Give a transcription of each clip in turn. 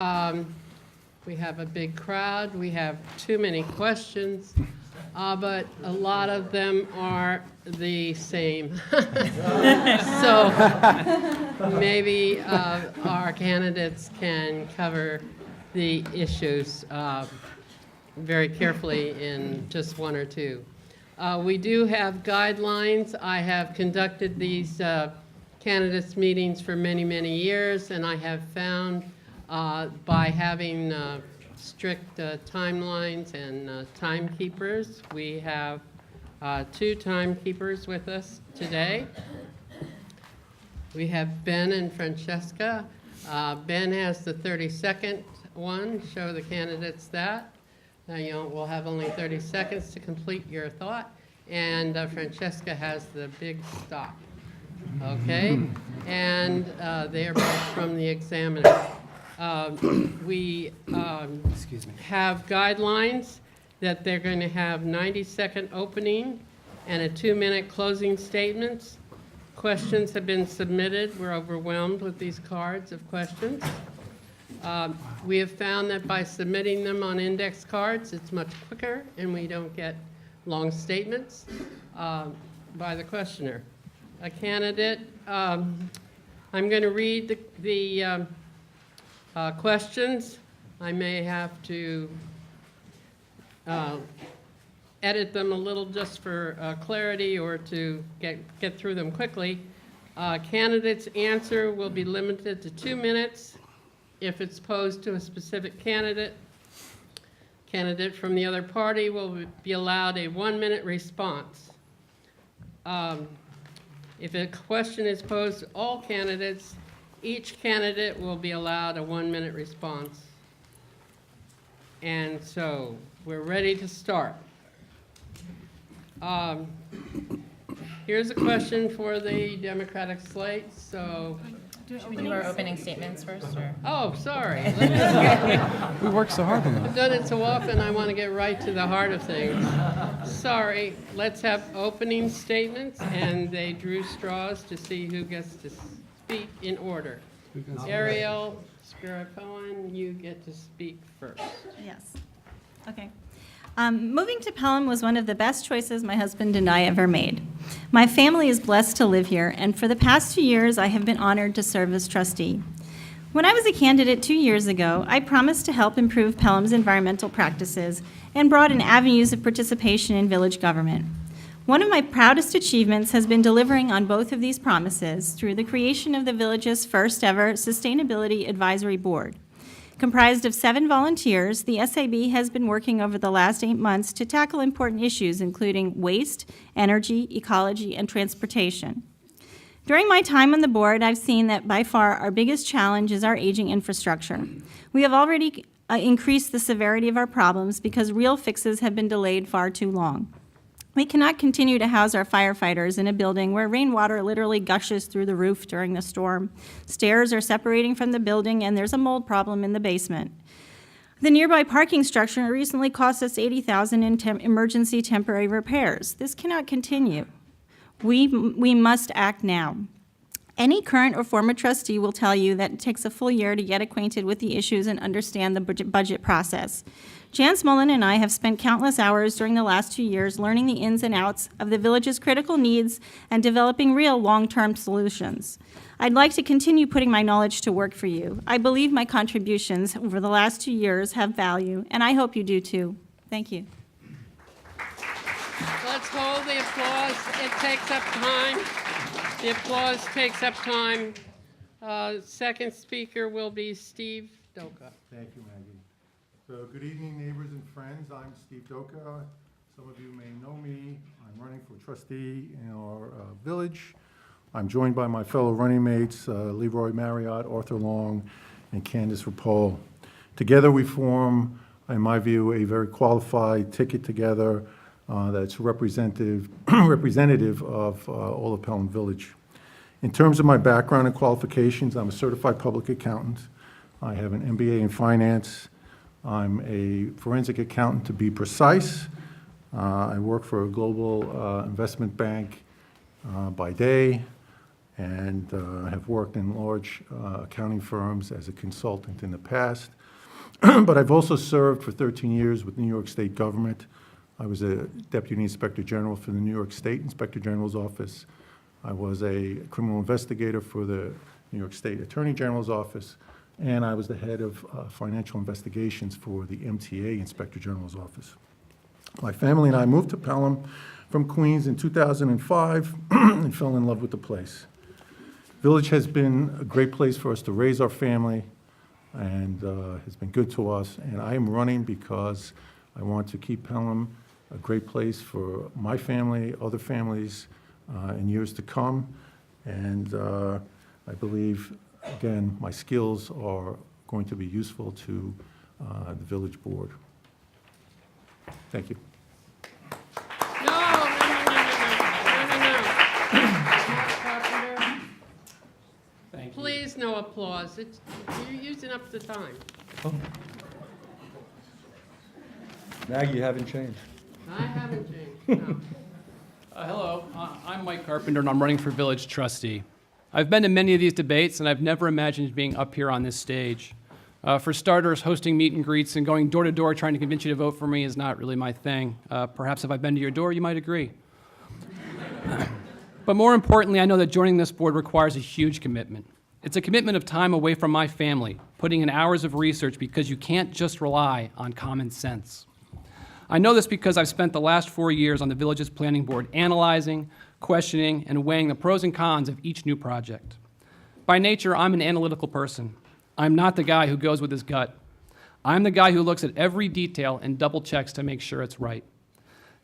We have a big crowd. We have too many questions, but a lot of them are the same. So maybe our candidates can cover the issues very carefully in just one or two. We do have guidelines. I have conducted these candidates meetings for many, many years, and I have found by having strict timelines and timekeepers. We have two timekeepers with us today. We have Ben and Francesca. Ben has the 30-second one. Show the candidates that. Now we'll have only 30 seconds to complete your thought. And Francesca has the big stop. Okay? And they are both from the Examiner. We have guidelines that they're going to have 90-second opening and a 2-minute closing statements. Questions have been submitted. We're overwhelmed with these cards of questions. We have found that by submitting them on index cards, it's much quicker and we don't get long statements by the questioner. A candidate, I'm going to read the questions. I may have to edit them a little just for clarity or to get through them quickly. Candidate's answer will be limited to 2 minutes if it's posed to a specific candidate. Candidate from the other party will be allowed a 1-minute response. If a question is posed to all candidates, each candidate will be allowed a 1-minute response. And so we're ready to start. Here's a question for the Democratic slate. So, should we do our opening statements first? Or? Oh, sorry. We work so hard on that. I've done it so often, I want to get right to the heart of things. Sorry. Let's have opening statements, and they drew straws to see who gets to speak in order. Ariel Spiro-Cohen, you get to speak first. Yes. Okay. Moving to Pelham was one of the best choices my husband and I ever made. My family is blessed to live here, and for the past 2 years, I have been honored to serve as trustee. When I was a candidate 2 years ago, I promised to help improve Pelham's environmental practices and broaden avenues of participation in village government. One of my proudest achievements has been delivering on both of these promises through the creation of the village's first ever Sustainability Advisory Board. Comprised of 7 volunteers, the SAB has been working over the last 8 months to tackle important issues including waste, energy, ecology, and transportation. During my time on the board, I've seen that by far our biggest challenge is our aging infrastructure. We have already increased the severity of our problems because real fixes have been delayed far too long. We cannot continue to house our firefighters in a building where rainwater literally gushes through the roof during the storm. Stairs are separating from the building, and there's a mold problem in the basement. The nearby parking structure recently cost us $80,000 in emergency temporary repairs. This cannot continue. We must act now. Any current or former trustee will tell you that it takes a full year to get acquainted with the issues and understand the budget process. Jan Smolin and I have spent countless hours during the last 2 years learning the ins and outs of the village's critical needs and developing real long-term solutions. I'd like to continue putting my knowledge to work for you. I believe my contributions over the last 2 years have value, and I hope you do too. Thank you. Let's hold the applause. It takes up time. The applause takes up time. Second speaker will be Steve Doka. Thank you, Maggie. So good evening, neighbors and friends. I'm Steve Doka. Some of you may know me. I'm running for trustee in our village. I'm joined by my fellow running mates, Leroy Marriott, Arthur Long, and Candace Rapole. Together we form, in my view, a very qualified ticket together that's representative of all of Pelham Village. In terms of my background and qualifications, I'm a certified public accountant. I have an MBA in finance. I'm a forensic accountant, to be precise. I work for a global investment bank by day, and have worked in large accounting firms as a consultant in the past. But I've also served for 13 years with New York State government. I was a Deputy Inspector General for the New York State Inspector General's office. I was a criminal investigator for the New York State Attorney General's office, and I was the head of financial investigations for the MTA Inspector General's office. My family and I moved to Pelham from Queens in 2005 and fell in love with the place. Village has been a great place for us to raise our family and has been good to us. And I am running because I want to keep Pelham a great place for my family, other families in years to come. And I believe, again, my skills are going to be useful to the village board. Thank you. No, Mark Carpenter, Thank you. please, no applause. You're using up the time. Now you haven't changed. I haven't changed, no. Hello, I'm Mike Carpenter, and I'm running for village trustee. I've been to many of these debates, and I've never imagined being up here on this stage. For starters, hosting meet and greets and going door to door trying to convince you to vote for me is not really my thing. Perhaps if I've been to your door, you might agree. But more importantly, I know that joining this board requires a huge commitment. It's a commitment of time away from my family, putting in hours of research because you can't just rely on common sense. I know this because I've spent the last 4 years on the village's planning board analyzing, questioning, and weighing the pros and cons of each new project. By nature, I'm an analytical person. I'm not the guy who goes with his gut. I'm the guy who looks at every detail and double checks to make sure it's right.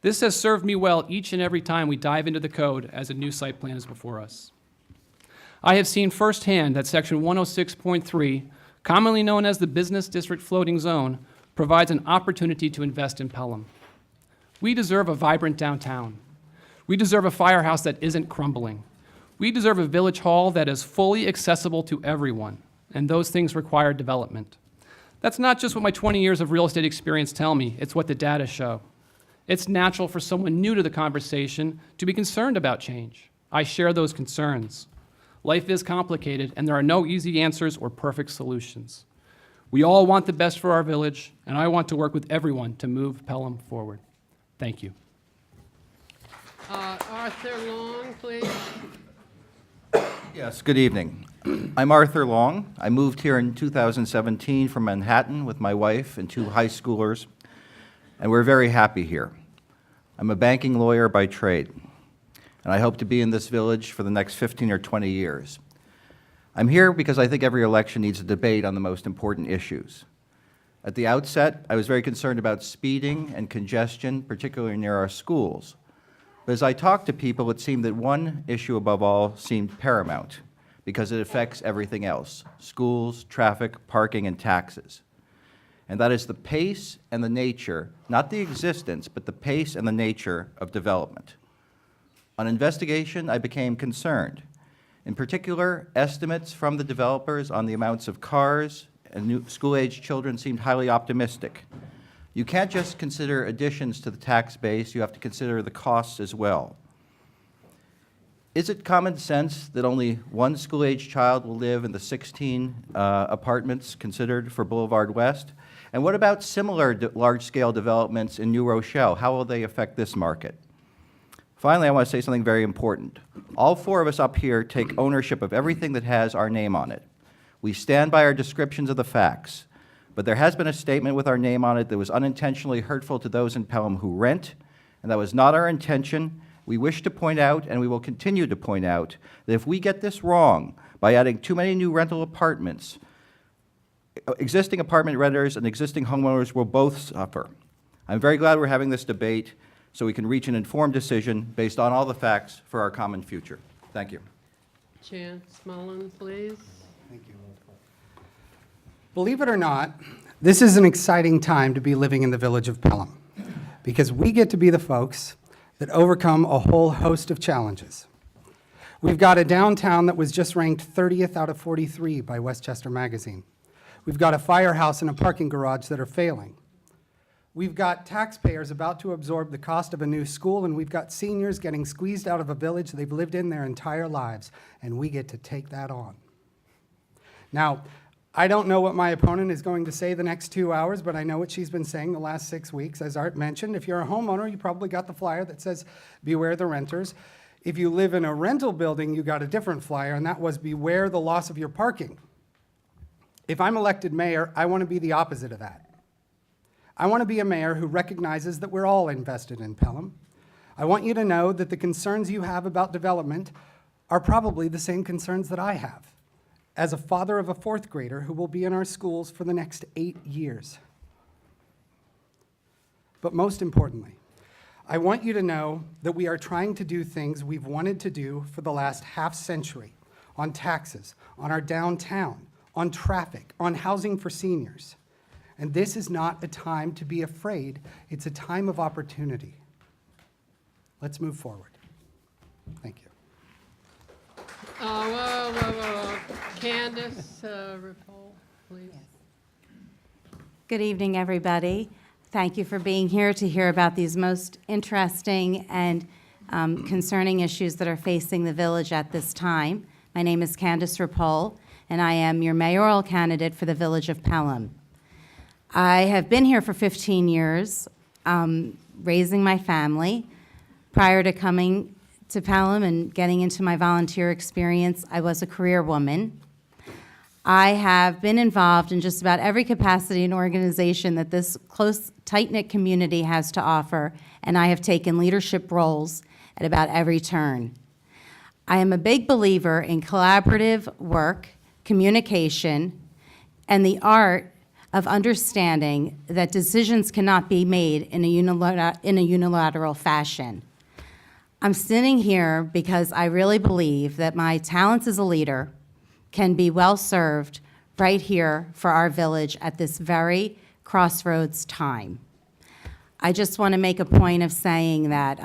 This has served me well each and every time we dive into the code as a new site plan is before us. I have seen firsthand that Section 106.3, commonly known as the Business District Floating Zone, provides an opportunity to invest in Pelham. We deserve a vibrant downtown. We deserve a firehouse that isn't crumbling. We deserve a village hall that is fully accessible to everyone, and those things require development. That's not just what my 20 years of real estate experience tell me, it's what the data show. It's natural for someone new to the conversation to be concerned about change. I share those concerns. Life is complicated, and there are no easy answers or perfect solutions. We all want the best for our village, and I want to work with everyone to move Pelham forward. Thank you. Arthur Long, please. Yes, good evening. I'm Arthur Long. I moved here in 2017 from Manhattan with my wife and 2 high schoolers, and we're very happy here. I'm a banking lawyer by trade, and I hope to be in this village for the next 15 or 20 years. I'm here because I think every election needs a debate on the most important issues. At the outset, I was very concerned about speeding and congestion, particularly near our schools. But as I talked to people, it seemed that one issue above all seemed paramount because it affects everything else: schools, traffic, parking, and taxes. And that is the pace and the nature, not the existence, but the pace and the nature of development. On investigation, I became concerned. In particular, estimates from the developers on the amounts of cars and new school-age children seemed highly optimistic. You can't just consider additions to the tax base, you have to consider the costs as well. Is it common sense that only one school-age child will live in the 16 apartments considered for Boulevard West? And what about similar large-scale developments in New Rochelle? How will they affect this market? Finally, I want to say something very important. All 4 of us up here take ownership of everything that has our name on it. We stand by our descriptions of the facts, but there has been a statement with our name on it that was unintentionally hurtful to those in Pelham who rent, and that was not our intention. We wish to point out, and we will continue to point out, that if we get this wrong by adding too many new rental apartments, existing apartment renters and existing homeowners will both suffer. I'm very glad we're having this debate so we can reach an informed decision based on all the facts for our common future. Thank you. Chance Mullen, please. Believe it or not, this is an exciting time to be living in the village of Pelham because we get to be the folks that overcome a whole host of challenges. We've got a downtown that was just ranked 30th out of 43 by Westchester Magazine. We've got a firehouse and a parking garage that are failing. We've got taxpayers about to absorb the cost of a new school, and we've got seniors getting squeezed out of a village they've lived in their entire lives, and we get to take that on. Now, I don't know what my opponent is going to say the next 2 hours, but I know what she's been saying the last 6 weeks. As Art mentioned, if you're a homeowner, you probably got the flyer that says, beware the renters. If you live in a rental building, you got a different flyer, and that was beware the loss of your parking. If I'm elected mayor, I want to be the opposite of that. I want to be a mayor who recognizes that we're all invested in Pelham. I want you to know that the concerns you have about development are probably the same concerns that I have, as a father of a fourth grader who will be in our schools for the next 8 years. But most importantly, I want you to know that we are trying to do things we've wanted to do for the last half century on taxes, on our downtown, on traffic, on housing for seniors. And this is not a time to be afraid. It's a time of opportunity. Let's move forward. Thank you. Whoa. Candace Ripoll, please. Good evening, everybody. Thank you for being here to hear about these most interesting and concerning issues that are facing the village at this time. My name is Candace Ripoll, and I am your mayoral candidate for the Village of Pelham. I have been here for 15 years, raising my family. Prior to coming to Pelham and getting into my volunteer experience, I was a career woman. I have been involved in just about every capacity and organization that this close, tight-knit community has to offer, and I have taken leadership roles at about every turn. I am a big believer in collaborative work, communication, and the art of understanding that decisions cannot be made in a unilateral fashion. I'm sitting here because I really believe that my talents as a leader can be well served right here for our village at this very crossroads time. I just want to make a point of saying that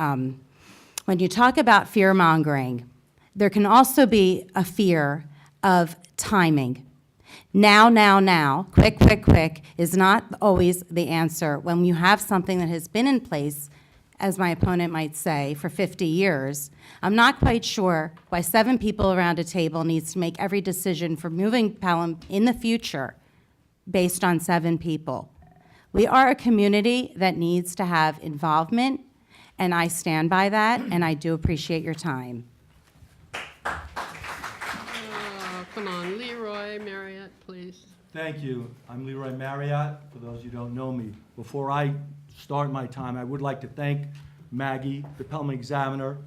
when you talk about fear-mongering, there can also be a fear of timing. Now, quick is not always the answer. When you have something that has been in place, as my opponent might say, for 50 years, I'm not quite sure why 7 people around a table needs to make every decision for moving Pelham in the future based on 7 people. We are a community that needs to have involvement, and I stand by that, and I do appreciate your time. Come on, Leroy Marriott, please. Thank you. I'm Leroy Marriott, for those who don't know me. Before I start my time, I would like to thank Maggie, the Pelham Examiner,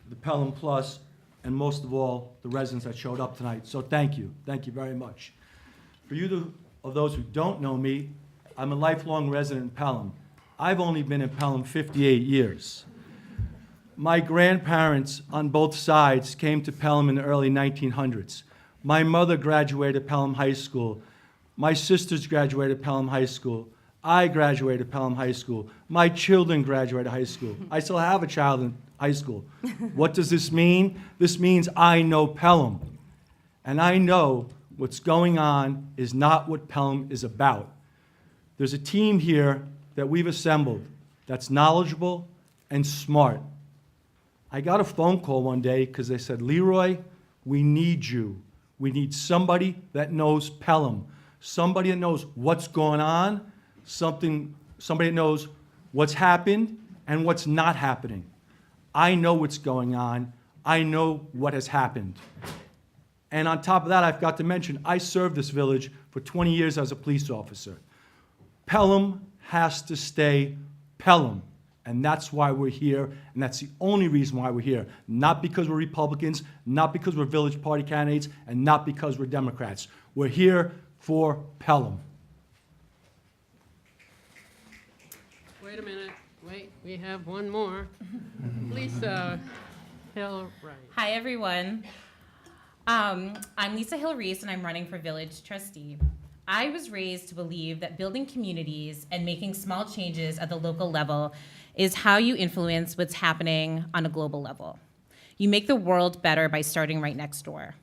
the Pelham Plus, and most of all, the residents that showed up tonight. So thank you. Thank you very much. For you of those who don't know me, I'm a lifelong resident in Pelham. I've only been in Pelham 58 years. My grandparents on both sides came to Pelham in the early 1900s. My mother graduated Pelham High School. My sisters graduated Pelham High School. I graduated Pelham High School. My children graduated high school. I still have a child in high school. What does this mean? This means I know Pelham. And I know what's going on is not what Pelham is about. There's a team here that we've assembled that's knowledgeable and smart. I got a phone call one day because they said, Leroy, we need you. We need somebody that knows Pelham, somebody that knows what's going on, somebody that knows what's happened and what's not happening. I know what's going on. I know what has happened. And on top of that, I've got to mention, I served this village for 20 years as a police officer. Pelham has to stay Pelham. And that's why we're here, and that's the only reason why we're here. Not because we're Republicans, not because we're village party candidates, and not because we're Democrats. We're here for Pelham. Wait a minute. Wait, we have one more. Lisa Hill Wright. Hi, everyone. I'm Lisa Hill Reese, and I'm running for village trustee. I was raised to believe that building communities and making small changes at the local level is how you influence what's happening on a global level. You make the world better by starting right next door.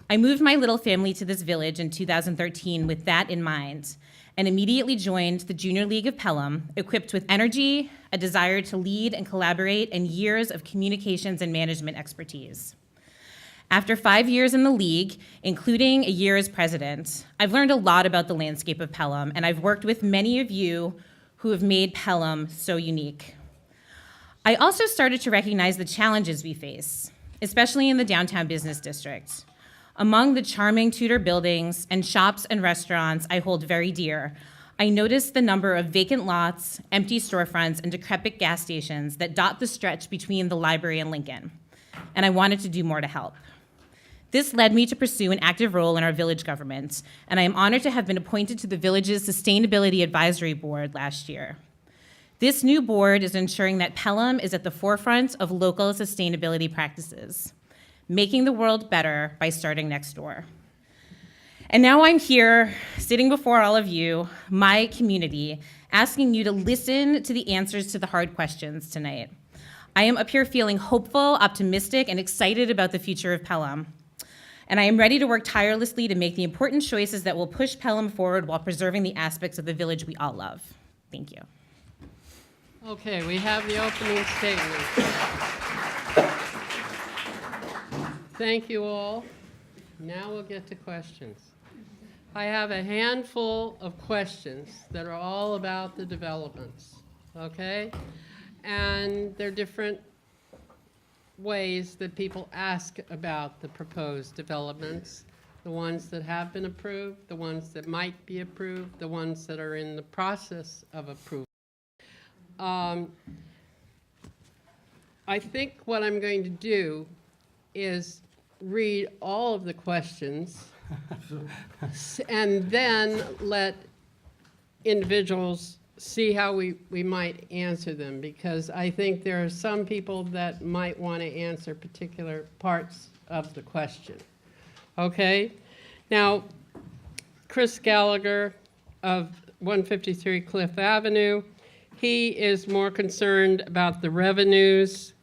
I moved my little family to this village in 2013 with that in mind, and immediately joined the Junior League of Pelham, equipped with energy, a desire to lead and collaborate, and years of communications and management expertise. After 5 years in the league, including a year as president, I've learned a lot about the landscape of Pelham, and I've worked with many of you who have made Pelham so unique. I also started to recognize the challenges we face, especially in the downtown business district. Among the charming Tudor buildings and shops and restaurants I hold very dear, I noticed the number of vacant lots, empty storefronts, and decrepit gas stations that dot the stretch between the library and Lincoln, and I wanted to do more to help. This led me to pursue an active role in our village government, and I am honored to have been appointed to the village's Sustainability Advisory Board last year. This new board is ensuring that Pelham is at the forefront of local sustainability practices, making the world better by starting next door. And now I'm here, sitting before all of you, my community, asking you to listen to the answers to the hard questions tonight. I am up here feeling hopeful, optimistic, and excited about the future of Pelham. And I am ready to work tirelessly to make the important choices that will push Pelham forward while preserving the aspects of the village we all love. Thank you. Okay, we have the opening statement. Thank you all. Now we'll get to questions. I have a handful of questions that are all about the developments, okay? And they're different ways that people ask about the proposed developments, the ones that have been approved, the ones that might be approved, the ones that are in the process of approval. I think what I'm going to do is read all of the questions and then let individuals see how we might answer them, because I think there are some people that might want to answer particular parts of the question. Okay? Now, Chris Gallagher of 153 Cliff Avenue, he is more concerned about the revenues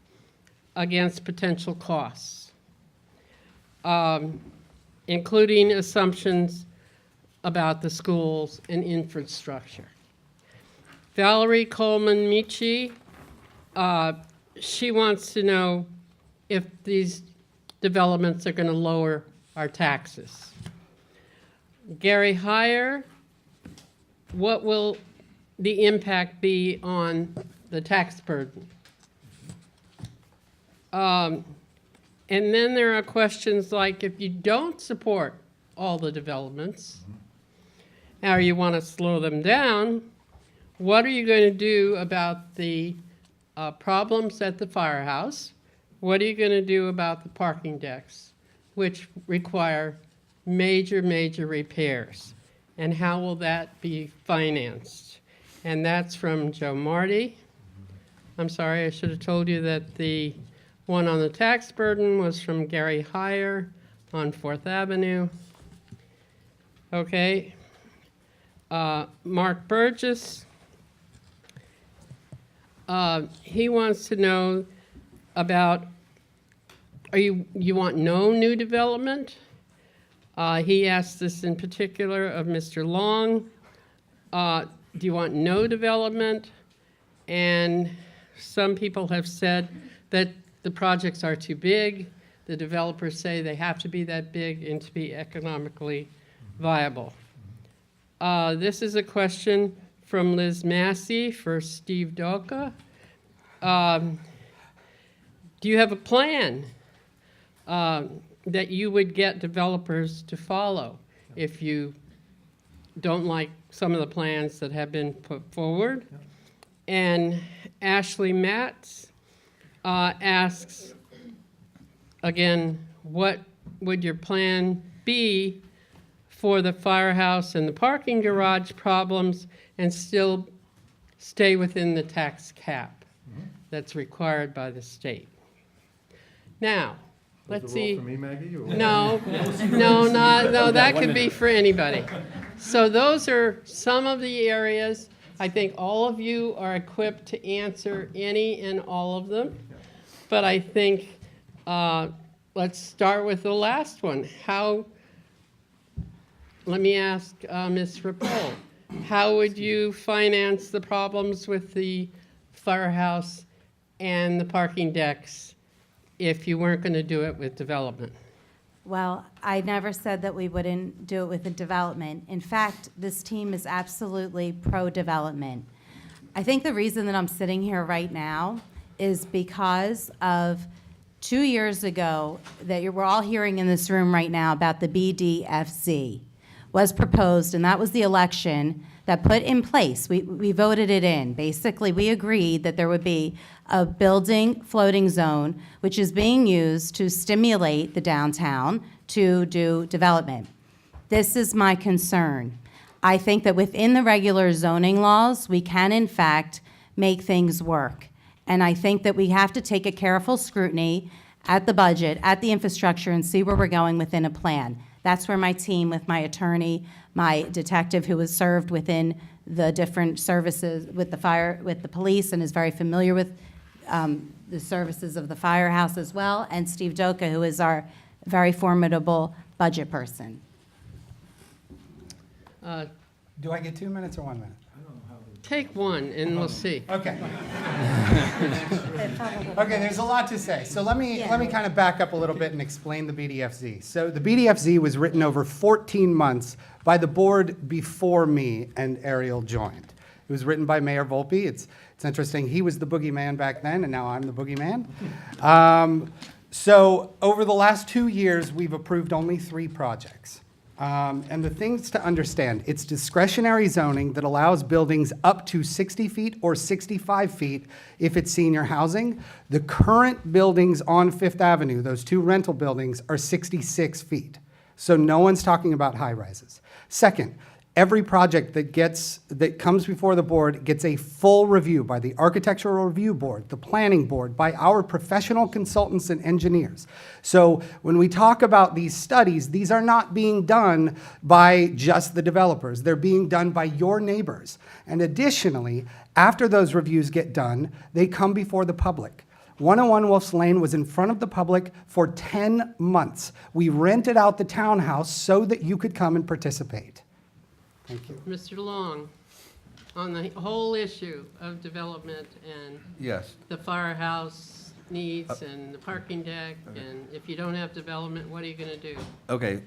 against potential costs, including assumptions about the schools and infrastructure. Valerie Coleman Michi, she wants to know if these developments are going to lower our taxes. Gary Heyer, what will the impact be on the tax burden? And then there are questions like, if you don't support all the developments, or you want to slow them down, what are you going to do about the problems at the firehouse? What are you going to do about the parking decks, which require major, major repairs? And how will that be financed? And that's from Joe Marty. I'm sorry, I should have told you that the one on the tax burden was from Gary Heyer on 4th Avenue. Okay. Mark Burgess. He wants to know about, you want no new development? He asked this in particular of Mr. Long. Do you want no development? And some people have said that the projects are too big. The developers say they have to be that big and to be economically viable. This is a question from Liz Massey for Steve Doka. Do you have a plan that you would get developers to follow if you don't like some of the plans that have been put forward? And Ashley Matz asks, again, what would your plan be for the firehouse and the parking garage problems and still stay within the tax cap that's required by the state? Now, let's see. For me, Maggie? Or? No, that could be for anybody. So those are some of the areas. I think all of you are equipped to answer any and all of them. But I think let's start with the last one. Let me ask Ms. Rapol, how would you finance the problems with the firehouse and the parking decks if you weren't going to do it with development? Well, I never said that we wouldn't do it with the development. In fact, this team is absolutely pro-development. I think the reason that I'm sitting here right now is because of 2 years ago that we're all hearing in this room right now about the BDFC was proposed, and that was the election that put in place. We voted it in. Basically, we agreed that there would be a building floating zone, which is being used to stimulate the downtown to do development. This is my concern. I think that within the regular zoning laws, we can in fact make things work. And I think that we have to take a careful scrutiny at the budget, at the infrastructure, and see where we're going within a plan. That's where my team, with my attorney, my detective who has served within the different services with the fire, with the police, and is very familiar with the services of the firehouse as well, and Steve Doka, who is our very formidable budget person. Do I get 2 minutes or 1 minute? Take one and we'll see. Okay. Okay, there's a lot to say. So let me kind of back up a little bit and explain the BDFZ. So the BDFZ was written over 14 months by the board before me and Ariel joined. It was written by Mayor Volpe. It's interesting. He was the boogeyman back then, and now I'm the boogeyman. So over the last 2 years, we've approved only 3 projects. And the things to understand, it's discretionary zoning that allows buildings up to 60 feet or 65 feet if it's senior housing. The current buildings on Fifth Avenue, those 2 rental buildings, are 66 feet. So no one's talking about high rises. Second, every project that comes before the board gets a full review by the Architectural Review Board, the Planning Board, by our professional consultants and engineers. So when we talk about these studies, these are not being done by just the developers. They're being done by your neighbors. And additionally, after those reviews get done, they come before the public. 101 Wolf's Lane was in front of the public for 10 months. We rented out the townhouse so that you could come and participate. Thank you. Mr. Long, on the whole issue of development and Yes. the firehouse needs and the parking deck, and if you don't have development, what are you going to do? Okay,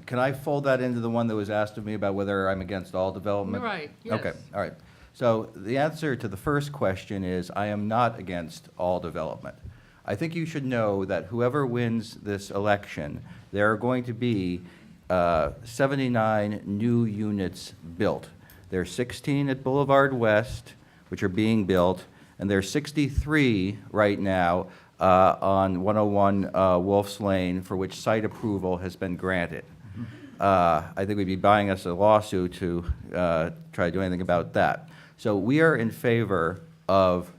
can I fold that into the one that was asked of me about whether I'm against all development? Right, Okay, yes. all right. So the answer to the first question is I am not against all development. I think you should know that whoever wins this election, there are going to be 79 new units built. There are 16 at Boulevard West, which are being built, and there are 63 right now on 101 Wolf's Lane, for which site approval has been granted. I think we'd be buying us a lawsuit to try to do anything about that. So we are in favor of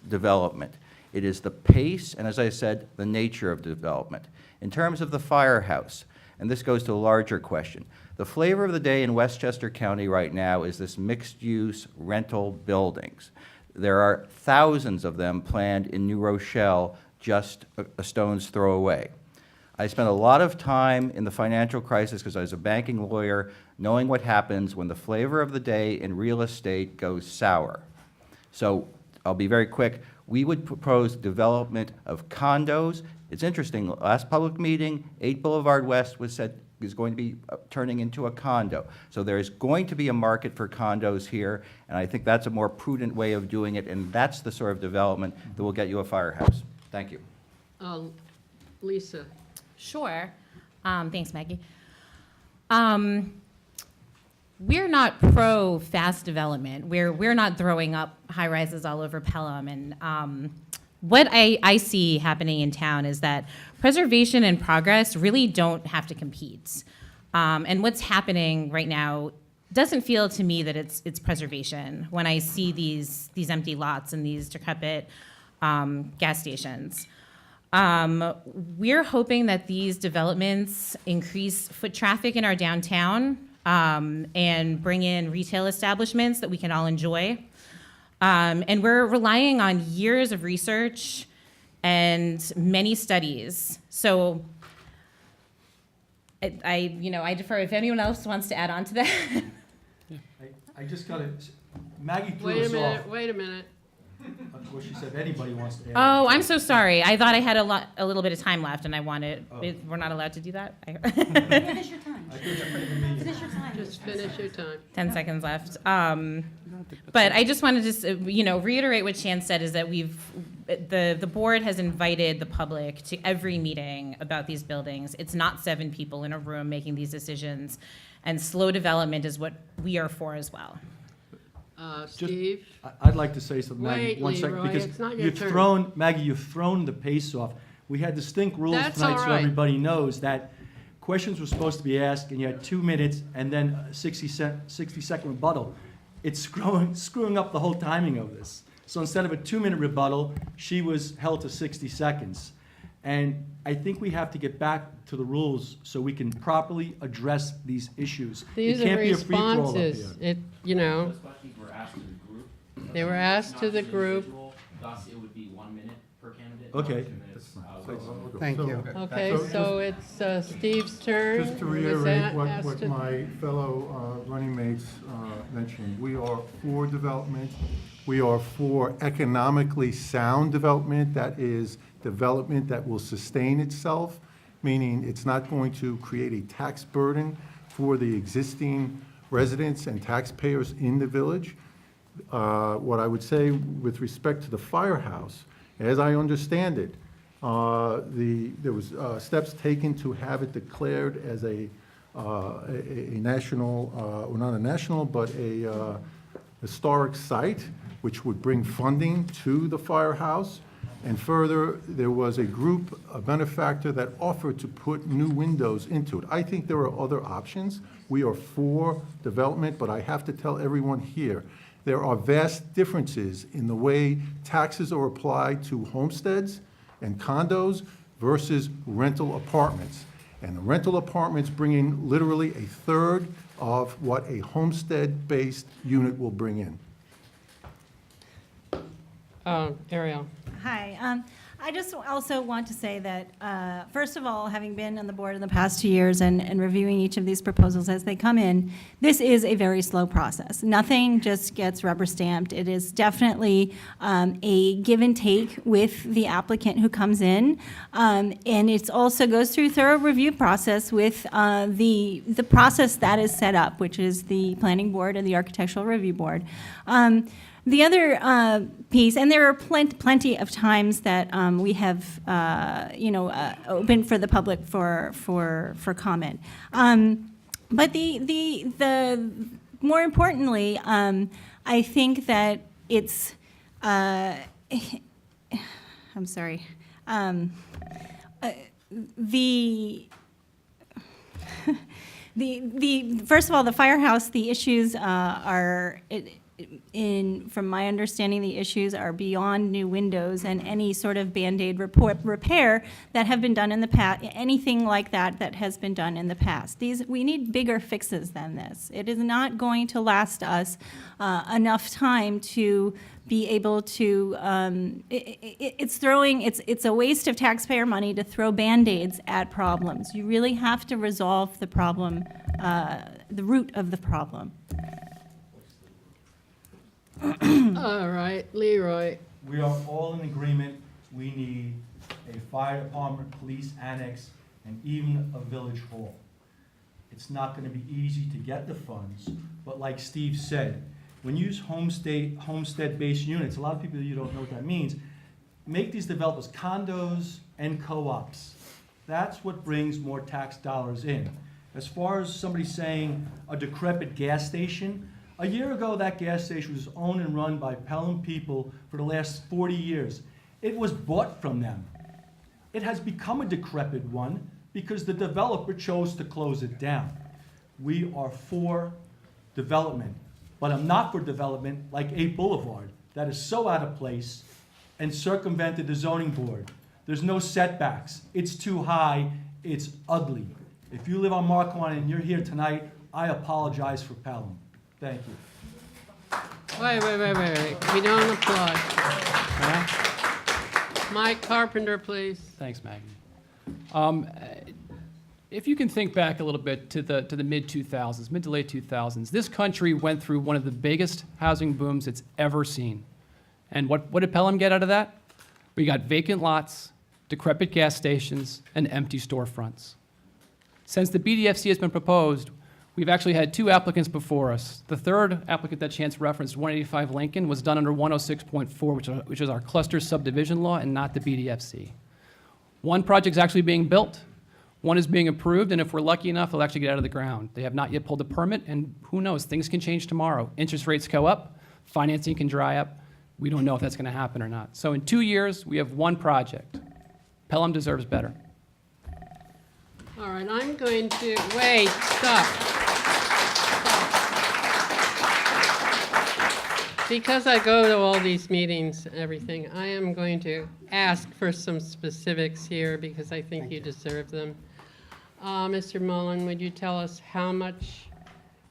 development. It is the pace, and as I said, the nature of development. In terms of the firehouse, and this goes to a larger question, the flavor of the day in Westchester County right now is this mixed-use rental buildings. There are thousands of them planned in New Rochelle, just a stone's throw away. I spent a lot of time in the financial crisis because I was a banking lawyer, knowing what happens when the flavor of the day in real estate goes sour. So I'll be very quick. We would propose development of condos. It's interesting, last public meeting, 8 Boulevard West was said is going to be turning into a condo. So there is going to be a market for condos here, and I think that's a more prudent way of doing it, and that's the sort of development that will get you a firehouse. Thank you. Lisa? Sure. Thanks, Maggie. We're not pro fast development. We're not throwing up high rises all over Pelham. And what I see happening in town is that preservation and progress really don't have to compete. And what's happening right now doesn't feel to me that it's preservation when I see these empty lots and these decrepit gas stations. We're hoping that these developments increase foot traffic in our downtown and bring in retail establishments that we can all enjoy. And we're relying on years of research and many studies. So I defer if anyone else wants to add on to that. I just gotta, Maggie threw us off. Wait a minute. Of course, she said anybody wants to add. Oh, I'm so sorry. I thought I had a little bit of time left, and I wanted. Oh. We're not allowed to do that. Finish your time. I couldn't even mean it. Finish your time. Just finish your time. 10 seconds left. But I just wanted to, reiterate what Shan said is that the board has invited the public to every meeting about these buildings. It's not 7 people in a room making these decisions, and slow development is what we are for as well. Steve? I'd like to say something, Maggie, Wait, one second, Leroy, because it's not your you've turn. thrown, Maggie, you've thrown the pace off. We had distinct rules That's tonight, all so right. everybody knows that questions were supposed to be asked, and you had 2 minutes, and then a 60-second rebuttal. It's screwing up the whole timing of this. So instead of a 2-minute rebuttal, she was held to 60 seconds. And I think we have to get back to the rules so we can properly address these issues. These It are can't be a free-for-all up responses. here. Those questions were asked to the group. They were asked to the Not group. individual, Thus, it would be 1 minute per candidate. Okay. not 2 minutes, vote. Thank So- you. Okay, so it's Steve's turn. Just to Was reiterate that what asked to- my fellow running mates mentioned, we are for development. We are for economically sound development, that is, development that will sustain itself, meaning it's not going to create a tax burden for the existing residents and taxpayers in the village. What I would say with respect to the firehouse, as I understand it, there was steps taken to have it declared as a national, well, not a national, but a historic site, which would bring funding to the firehouse. And further, there was a group, a benefactor, that offered to put new windows into it. I think there are other options. We are for development, but I have to tell everyone here, there are vast differences in the way taxes are applied to homesteads and condos versus rental apartments. And the rental apartments bring in literally a third of what a homestead-based unit will bring in. Ariel. Hi. I just also want to say that, first of all, having been on the board in the past 2 years and reviewing each of these proposals as they come in, this is a very slow process. Nothing just gets rubber stamped. It is definitely a give and take with the applicant who comes in. And it also goes through thorough review process with the process that is set up, which is the planning board and the architectural review board. The other piece, and there are plenty of times that we have, open for the public for comment. But the more importantly, I think that it's, I'm sorry, the first of all, the firehouse, the issues are. From my understanding, the issues are beyond new windows and any sort of Band-Aid repair that have been done in the past, anything like that has been done in the past. We need bigger fixes than this. It is not going to last us enough time to be able to, it's a waste of taxpayer money to throw Band-Aids at problems. You really have to resolve the problem, the root of the problem. All right, Leroy. We are all in agreement, we need a fire department, police annex, and even a village hall. It's not gonna be easy to get the funds, but like Steve said, when you use homestead-based units, a lot of people, you don't know what that means, make these developers condos and co-ops. That's what brings more tax dollars in. As far as somebody saying a decrepit gas station, a year ago, that gas station was owned and run by Pelham people for the last 40 years. It was bought from them. It has become a decrepit one because the developer chose to close it down. We are for development, but I'm not for development like 8 Boulevard that is so out of place and circumvented the zoning board. There's no setbacks. It's too high. It's ugly. If you live on Marquand and you're here tonight, I apologize for Pelham. Thank you. Wait. We don't applaud. Mike Carpenter, please. Thanks, Maggie. If you can think back a little bit to the mid-2000s, mid to late 2000s, this country went through one of the biggest housing booms it's ever seen. And what did Pelham get out of that? We got vacant lots, decrepit gas stations, and empty storefronts. Since the BDFC has been proposed, we've actually had 2 applicants before us. The third applicant that Chance referenced, 185 Lincoln, was done under 106.4, which is our cluster subdivision law and not the BDFC. One project's actually being built, one is being approved, and if we're lucky enough, they'll actually get out of the ground. They have not yet pulled a permit, and who knows, things can change tomorrow. Interest rates go up, financing can dry up. We don't know if that's gonna happen or not. So in 2 years, we have 1 project. Pelham deserves better. All right, I'm going to, wait, stop. Because I go to all these meetings and everything, I am going to ask for some specifics here because I think you deserve them. Mr. Mullen, would you tell us how much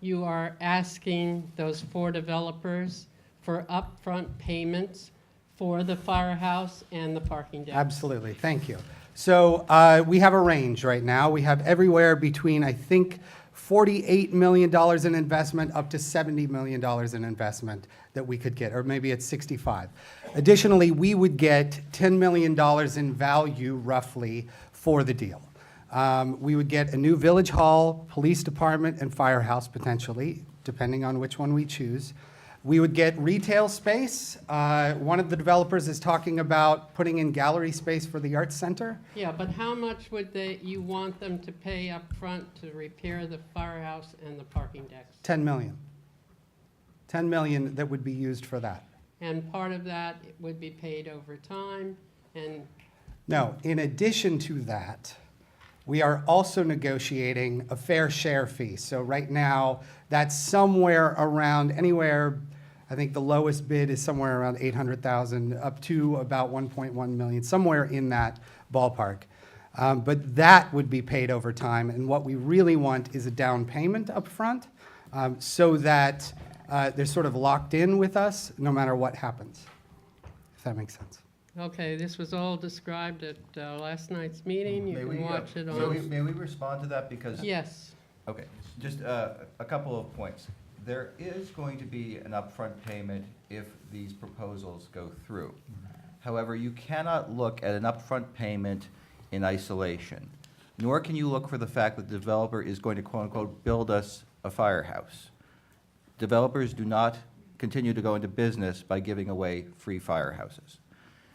you are asking those 4 developers for upfront payments for the firehouse and the parking deck? Absolutely, thank you. So we have a range right now. We have everywhere between, I think, $48 million in investment up to $70 million in investment that we could get, or maybe it's 65. Additionally, we would get $10 million in value roughly for the deal. We would get a new village hall, police department, and firehouse potentially, depending on which one we choose. We would get retail space. One of the developers is talking about putting in gallery space for the arts center. Yeah, but how much would you want them to pay up front to repair the firehouse and the parking decks? 10 million. 10 million that would be used for that. And part of that would be paid over time, and No, in addition to that, we are also negotiating a fair share fee. So right now, that's somewhere around anywhere, I think the lowest bid is somewhere around 800,000 up to about 1.1 million, somewhere in that ballpark. But that would be paid over time. And what we really want is a down payment up front so that they're sort of locked in with us no matter what happens, if that makes sense. okay, this was all described at last night's meeting. You can watch it on. May we respond to that? Because Yes, okay, just a couple of points. There is going to be an upfront payment if these proposals go through. However, you cannot look at an upfront payment in isolation, nor can you look for the fact that the developer is going to quote-unquote build us a firehouse. Developers do not continue to go into business by giving away free firehouses.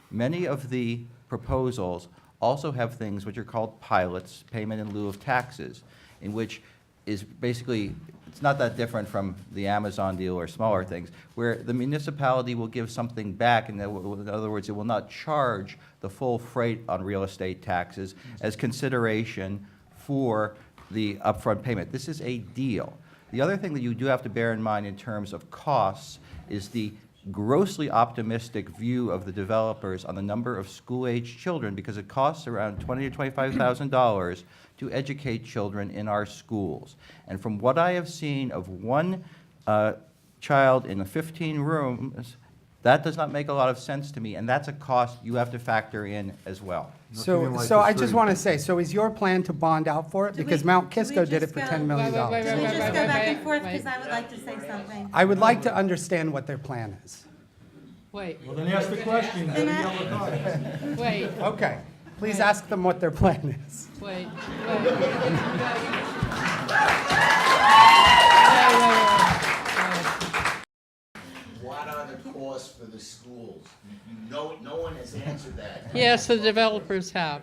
Many of the proposals also have things which are called pilots, payment in lieu of taxes, in which is basically, it's not that different from the Amazon deal or smaller things, where the municipality will give something back, and in other words, it will not charge the full freight on real estate taxes as consideration for the upfront payment. This is a deal. The other thing that you do have to bear in mind in terms of costs is the grossly optimistic view of the developers on the number of school-age children, because it costs around $20,000 to $25,000 to educate children in our schools. And from what I have seen of one child in 15 rooms, that does not make a lot of sense to me, and that's a cost you have to factor in as well. Nothing in life So is I just free. want to say, so is your plan to bond out for it? Do Because we- Mount do we Kisco did it just for go- $10 million. Wait, wait, Can we just wait, go back and wait, forth, wait. because I would like to say something? I would like to understand what their plan is. wait, Well, then ask the question, get a yellow card. wait, Okay, please ask them what their plan is. wait. What are the costs for the schools? No one has answered that. Yes, the developers have.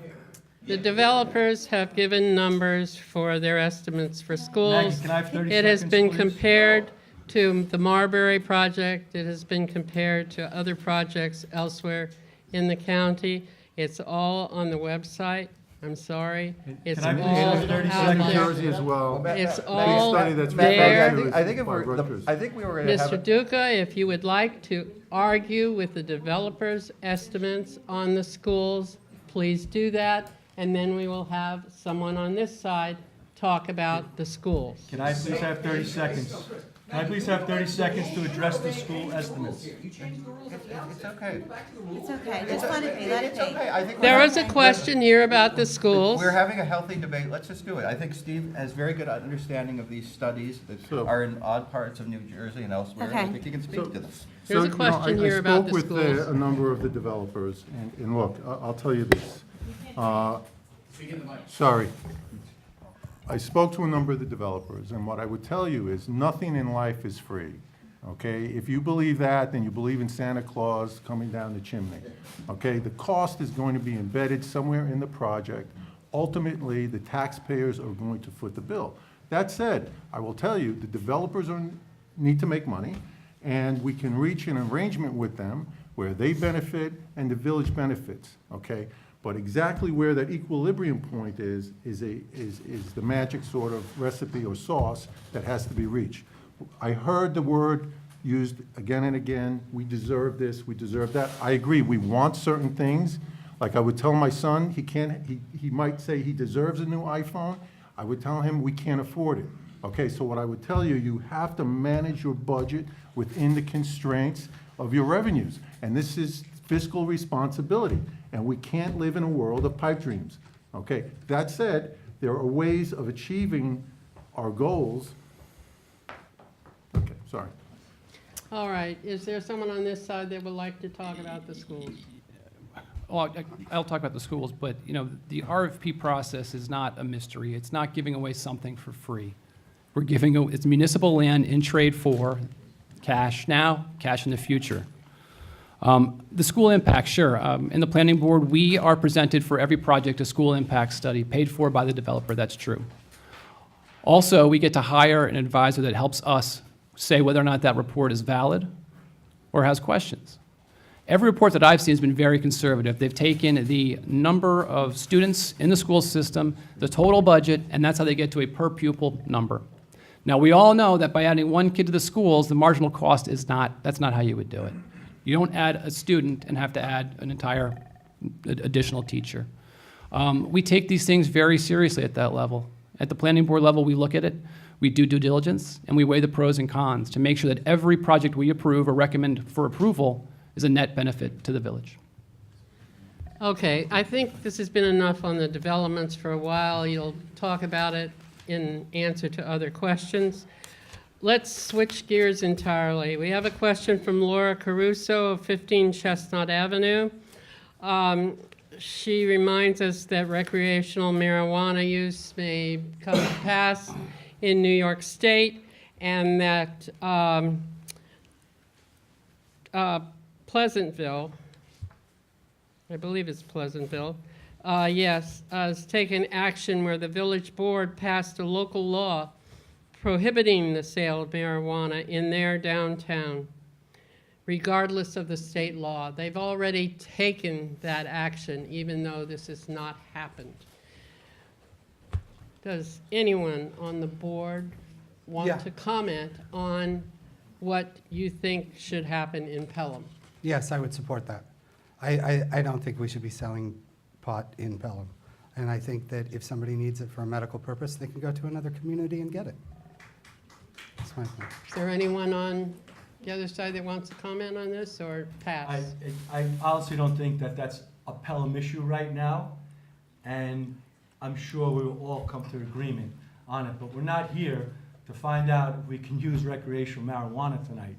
The developers have given numbers for their estimates for schools. Maggie, can I have 30 It has seconds, been please? compared to the Marbury project. It has been compared to other projects elsewhere in the county. It's all on the website. I'm sorry. It's Can I please all have 30 out seconds? New there. Jersey as well. It's Big all study that's there. referred to I think if by we're, Rutgers. I think we were going to have. Mr. Duca, if you would like to argue with the developers' estimates on the schools, please do that, and then we will have someone on this side talk about the schools. Can I please have 30 seconds? Can I please have 30 seconds to address the school estimates? It's okay. It's okay, just let it be, let it It's okay. I think There was a question here about the schools. we're having a healthy debate. Let's just do it. I think Steve has very good understanding of these studies that So- are in odd parts of New Jersey and elsewhere. I Okay. think he can speak to this. There's a So, question I here about the spoke with schools. a number of the developers, and look, I'll tell you this. Sorry. I spoke to a number of the developers, and what I would tell you is, nothing in life is free, okay? If you believe that, then you believe in Santa Claus coming down the chimney, okay? The cost is going to be embedded somewhere in the project. Ultimately, the taxpayers are going to foot the bill. That said, I will tell you, the developers need to make money, and we can reach an arrangement with them where they benefit and the village benefits, okay? But exactly where that equilibrium point is the magic sort of recipe or sauce that has to be reached. I heard the word used again and again, we deserve this, we deserve that. I agree, we want certain things. Like I would tell my son, he might say he deserves a new iPhone. I would tell him we can't afford it. Okay, so what I would tell you, you have to manage your budget within the constraints of your revenues. And this is fiscal responsibility. And we can't live in a world of pipe dreams. Okay, that said, there are ways of achieving our goals. Okay, sorry. All right, is there someone on this side that would like to talk about the schools? Well, I'll talk about the schools, but, you know, the RFP process is not a mystery. It's not giving away something for free. We're giving, it's municipal land in trade for cash now, cash in the future. The school impact, sure. In the planning board, we are presented for every project a school impact study paid for by the developer. That's true. Also, we get to hire an advisor that helps us say whether or not that report is valid or has questions. Every report that I've seen has been very conservative. They've taken the number of students in the school system, the total budget, and that's how they get to a per pupil number. Now, we all know that by adding one kid to the schools, the marginal cost is not, that's not how you would do it. You don't add a student and have to add an entire additional teacher. We take these things very seriously at that level. At the planning board level, we look at it, we do due diligence, and we weigh the pros and cons to make sure that every project we approve or recommend for approval is a net benefit to the village. Okay, I think this has been enough on the developments for a while. You'll talk about it in answer to other questions. Let's switch gears entirely. We have a question from Laura Caruso of 15 Chestnut Avenue. She reminds us that recreational marijuana use may come to pass in New York State, and that Pleasantville, I believe it's Pleasantville, has taken action where the village board passed a local law prohibiting the sale of marijuana in their downtown, regardless of the state law. They've already taken that action, even though this has not happened. Does anyone on the board want Yeah. to comment on what you think should happen in Pelham? Yes, I would support that. I don't think we should be selling pot in Pelham. And I think that if somebody needs it for a medical purpose, they can go to another community and get it. That's my point. Is there anyone on the other side that wants to comment on this, or pass? I honestly don't think that that's a Pelham issue right now, and I'm sure we will all come to agreement on it, but we're not here to find out if we can use recreational marijuana tonight.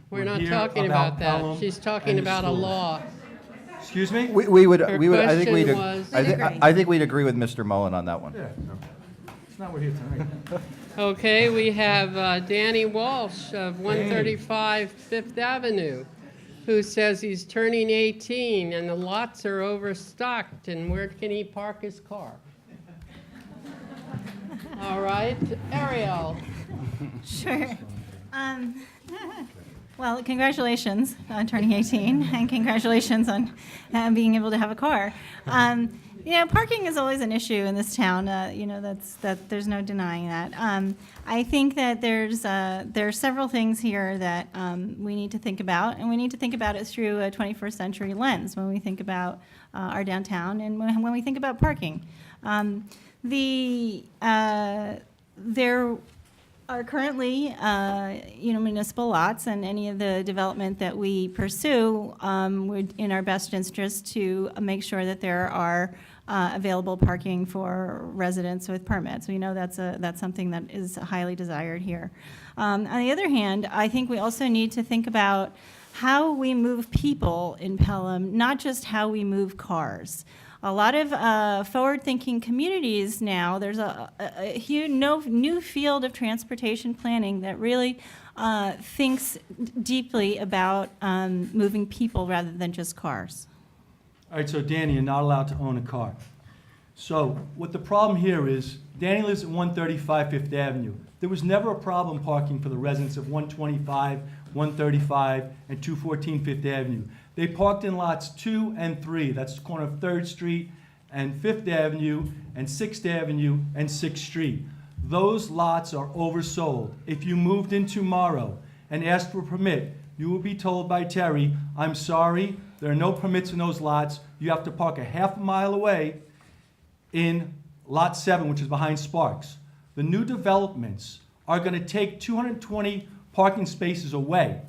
We're not here talking about Pelham that. She's talking and the about a schools. law. Excuse me? We would, Her I think question we'd, was- I think we'd agree with Mr. Mullen on that one. Yeah, no. It's not we're here tonight. Okay, we have Danny Walsh of 135 Fifth Avenue, who says he's turning 18 and the lots are overstocked, and where can he park his car? All right, Ariel. Sure. Well, congratulations on turning 18, and congratulations on being able to have a car. Parking is always an issue in this town. There's no denying that. I think that there are several things here that we need to think about, and we need to think about it through a 21st century lens when we think about our downtown and when we think are currently, municipal lots, and any of the development that we pursue, would, in our best interest to make sure that there are available parking for residents with permits. We know that's something that is highly desired here. On the other hand, I think we also need to think about how we move people in Pelham, not just how we move cars. A lot of forward-thinking communities now, there's a huge new field of transportation planning that really thinks deeply about moving people rather than just cars. All right, so Danny, you're not allowed to own a car. So what the problem here is, Danny lives at 135 Fifth Avenue. There was never a problem parking for the residents of 125, 135, and 214 Fifth Avenue. They parked in lots 2 and 3, that's the corner of 3rd Street and 5th Avenue and 6th Avenue and 6th Street. Those lots are oversold. If you moved in tomorrow and asked for a permit, you will be told by Terry, I'm sorry, there are no permits in those lots. You have to park a half a mile away in Lot 7, which is behind Sparks. The new developments are going to take 220 parking spaces away.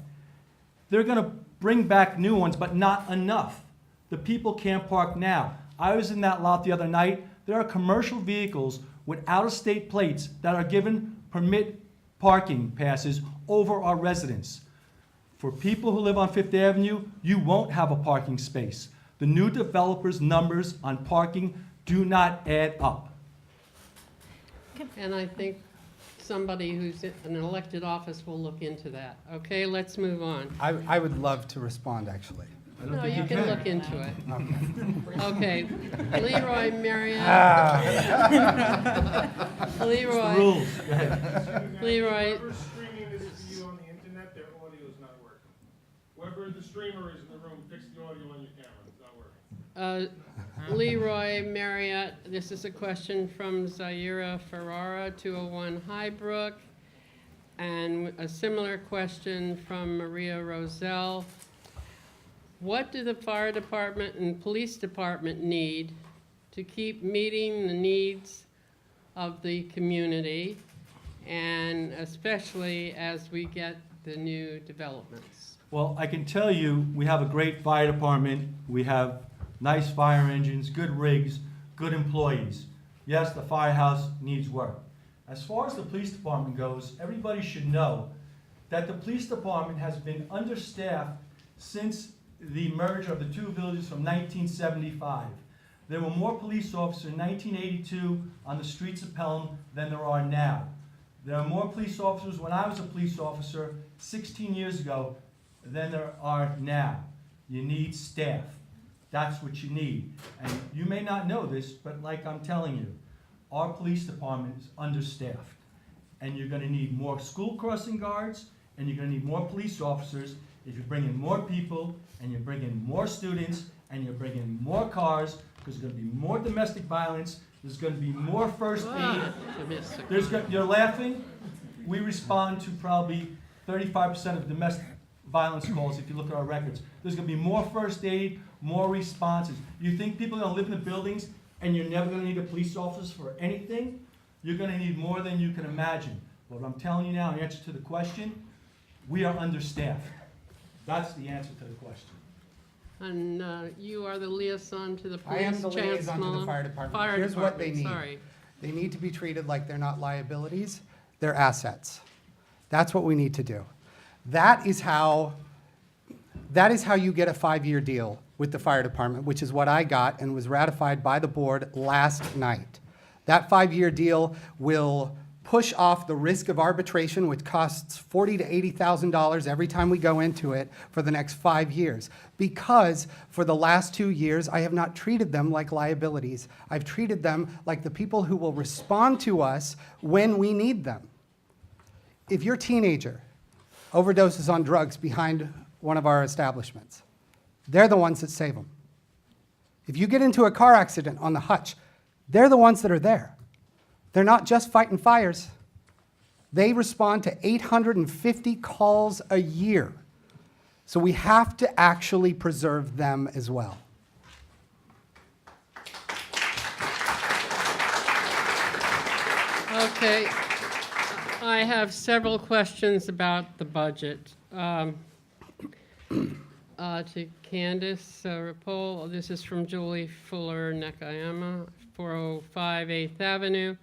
They're going to bring back new ones, but not enough. The people can't park now. I was in that lot the other night. There are commercial vehicles with out-of-state plates that are given permit parking passes over our residents. For people who live on Fifth Avenue, you won't have a parking space. The new developers' numbers on parking do not add up. And I think somebody who's in an elected office will look into that. Okay, let's move on. I would love to respond, actually. No, you can look into it. Okay, Leroy Marriott. Leroy, Rules. Leroy, Whoever's streaming this to you on the internet, their audio is not working. Whoever the streamer is in the room, fix the audio on your camera, it's not working. Leroy Marriott, this is a question from Zaira Ferrara, 201 Highbrook, and a similar question from Maria Roselle. What do the fire department and police department need to keep meeting the needs of the community, and especially as we get the new developments? Well, I can tell you, we have a great fire department. We have nice fire engines, good rigs, good employees. Yes, the firehouse needs work. As far as the police department goes, everybody should know that the police department has been understaffed since the merger of the two villages from 1975. There were more police officers in 1982 on the streets of Pelham than there are now. There are more police officers when I was a police officer 16 years ago than there are now. You need staff. That's what you need. And you may not know this, but like I'm telling you, our police department is understaffed. And you're gonna need more school crossing guards, and you're gonna need more police officers if you bring in more people, and you bring in more students, and you bring in more cars, because there's gonna be more domestic violence, there's gonna be more first aid. You're laughing? We respond to probably 35% of domestic violence calls if you look at our records. There's gonna be more first aid, more responses. You think people are gonna live in the buildings and you're never gonna need a police officer for anything? You're gonna need more than you can imagine. But what I'm telling you now, in answer to the question, we are understaffed. That's the answer to the question. And you are the liaison to the police. I am the liaison to the Chancellor. fire department. Fire Here's what they department, need. sorry. They need to be treated like they're not liabilities, they're assets. That's what we need to do. That is how you get a 5-year deal with the fire department, which is what I got and was ratified by the board last night. That 5-year deal will push off the risk of arbitration, which costs $40,000 to $80,000 every time we go into it for the next 5 years. Because for the last 2 years, I have not treated them like liabilities. I've treated them like the people who will respond to us when we need them. If your teenager overdoses on drugs behind one of our establishments, they're the ones that save them. If you get into a car accident on the hutch, they're the ones that are there. They're not just fighting fires. They respond to 850 calls a year. So we have to actually preserve them as well. Okay. I have several questions about the budget. To Candace Rapole, this is from Julie Fuller Nakayama, 405 8th Avenue.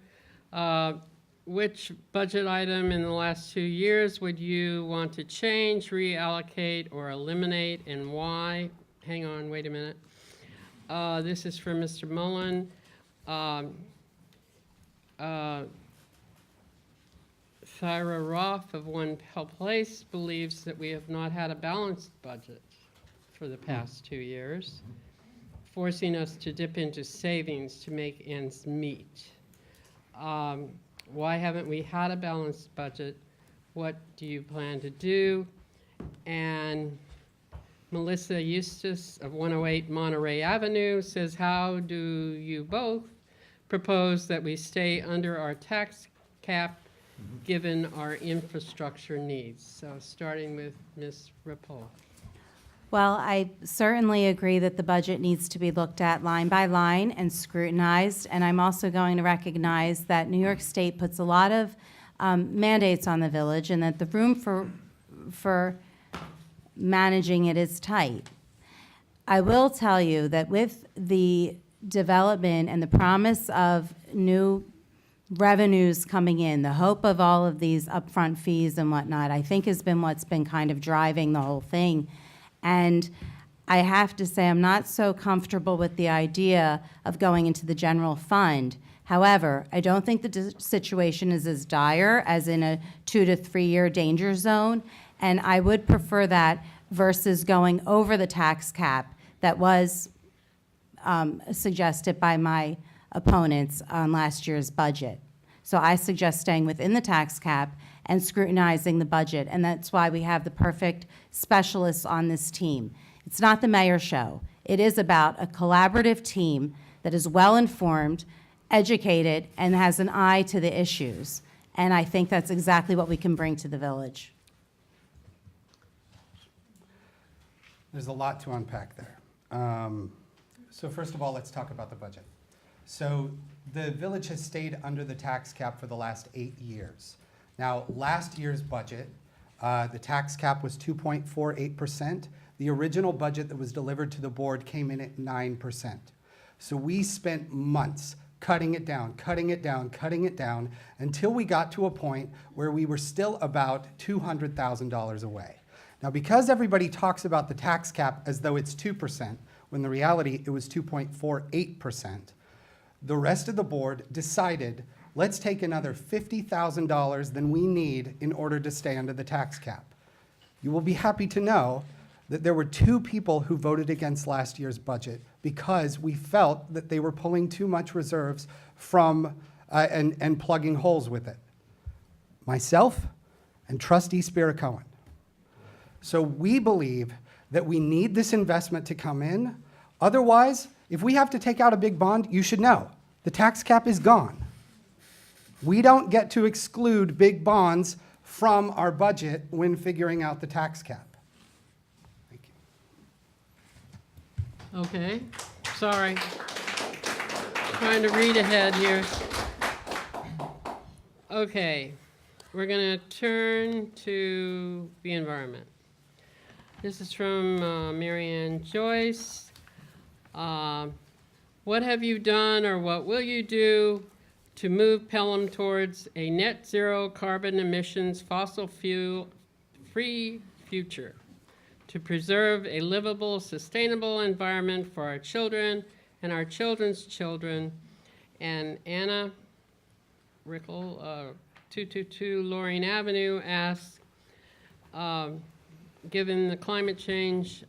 Which budget item in the last 2 years would you want to change, reallocate, or eliminate, and why? Hang on, wait a minute. This is from Mr. Mullen. Thyra Roth of One Pell Place believes that we have not had a balanced budget for the past 2 years, forcing us to dip into savings to make ends meet. Why haven't we had a balanced budget? What do you plan to do? And Melissa Eustace of 108 Monterey Avenue says, how do you both propose that we stay under our tax cap given our infrastructure needs? So starting with Ms. Rapole. Well, I certainly agree that the budget needs to be looked at line by line and scrutinized, and I'm also going to recognize that New York State puts a lot of mandates on the village and that the room for managing it is tight. I will tell you that with the development and the promise of new revenues coming in, the hope of all of these upfront fees and whatnot, I think has been what's been kind of driving the whole thing. And I have to say, I'm not so comfortable with the idea of going into the general fund. However, I don't think the situation is as dire as in a 2 to 3 year danger zone, and I would prefer that versus going over the tax cap that was suggested by my opponents on last year's budget. So I suggest staying within the tax cap and scrutinizing the budget, and that's why we have the perfect specialists on this team. It's not the mayor show. It is about a collaborative team that is well-informed, educated, and has an eye to the issues. And I think that's exactly what we can bring to the village. There's a lot to unpack there. So first of all, let's talk about the budget. So the village has stayed under the tax cap for the last 8 years. Now, last year's budget, the tax cap was 2.48%. The original budget that was delivered to the board came in at 9%. So we spent months cutting it down, cutting it down, cutting it down, until we got to a point where we were still about $200,000 away. Now, because everybody talks about the tax cap as though it's 2%, when the reality it was 2.48%, the rest of the board decided, let's take another $50,000 than we need in order to stay under the tax cap. You will be happy to know that there were 2 people who voted against last year's budget because we felt that they were pulling too much reserves from and plugging holes with it. Myself and Trustee Spira-Cohen. So we believe that we need this investment to come in. Otherwise, if we have to take out a big bond, you should know, the tax cap is gone. We don't get to exclude big bonds from our budget when figuring out the tax cap. Thank you. Okay, sorry. Trying to read ahead here. Okay, we're going to turn to the environment. This is from Marianne Joyce. What have you done or what will you do to move Pelham towards a net zero carbon emissions, fossil fuel-free future, to preserve a livable, sustainable environment for our children and our children's children? And Anna Rickle, 222 Loring Avenue, asks, given the climate change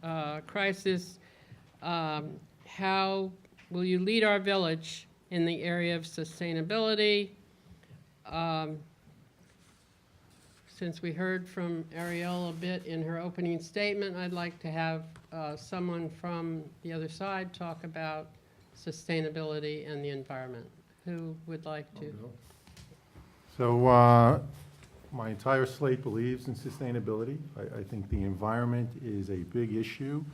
crisis, how will you lead our village in the area of sustainability? Since we heard from Ariel a bit in her opening statement, I'd like to have someone from the other side talk about sustainability and the environment. Who would like to? So my entire slate believes in sustainability. I think the environment is a big issue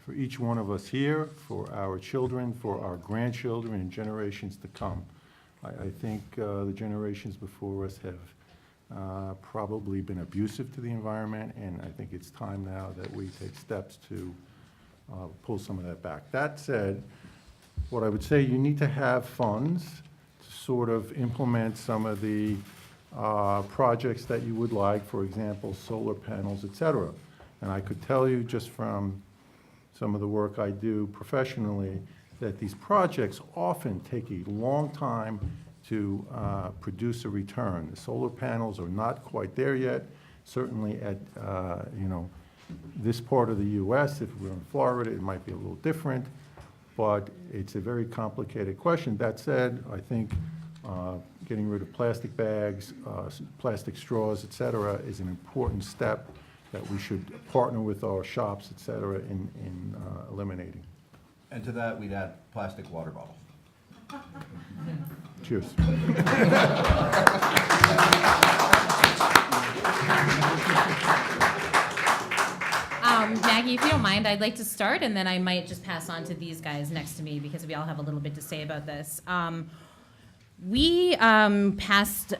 for each one of us here, for our children, for our grandchildren, and generations to come. I think the generations before us have probably been abusive to the environment, and I think it's time now that we take steps to pull some of that back. That said, what I would say, you need to have funds to sort of implement some of the projects that you would like, for example, solar panels, et cetera. And I could tell you just from some of the work I do professionally, that these projects often take a long time to produce a return. The solar panels are not quite there yet. Certainly at, this part of the US, if we're in Florida, it might be a little different, but it's a very complicated question. That said, I think getting rid of plastic bags, plastic straws, et cetera, is an important step that we should partner with our shops, et cetera, in eliminating. And to that, we'd add plastic water bottles. Cheers. Maggie, if you don't mind, I'd like to start, and then I might just pass on to these guys next to me because we all have a little bit to say about this. We passed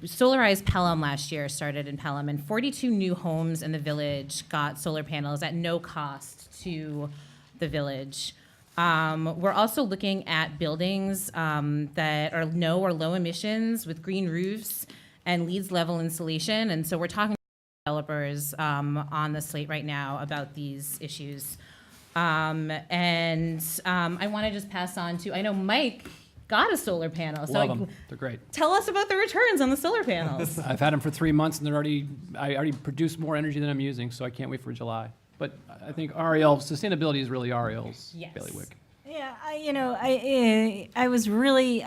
Solarized Pelham last year, started in Pelham, and 42 new homes in the village got solar panels at no cost to the village. We're also looking at buildings that are no or low emissions with green roofs and LEED level insulation, and so we're talking to developers on the slate right now about these issues. I want to just pass on to, I know Mike got a solar panel. Love them. They're great. Tell us about the returns on the solar panels. I've had them for 3 months, and I already produce more energy than I'm using, so I can't wait for July. But I think Ariel, sustainability is really Ariel's Yes. bailiwick. Yeah, I was really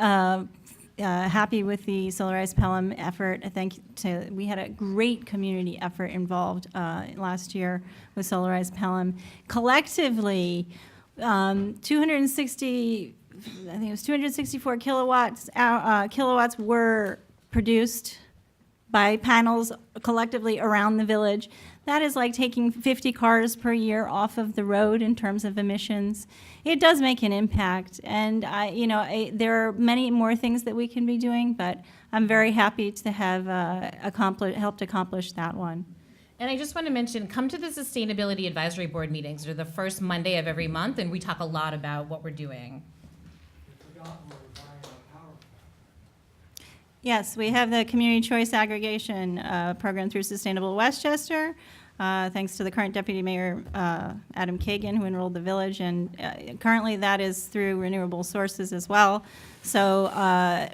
happy with the Solarized Pelham effort. We had a great community effort involved last year with Solarized Pelham. Collectively, 264 kilowatts were produced by panels collectively around the village. That is like taking 50 cars per year off of the road in terms of emissions. It does make an impact, and there are many more things that we can be doing, but I'm very happy to have helped accomplish that one. And I just want to mention, come to the Sustainability Advisory Board meetings. They're the first Monday of every month, and we talk a lot about what we're doing. Yes, we have the Community Choice Aggregation program through Sustainable Westchester, thanks to the current Deputy Mayor, Adam Kagan, who enrolled the village, and currently that is through renewable sources as well. So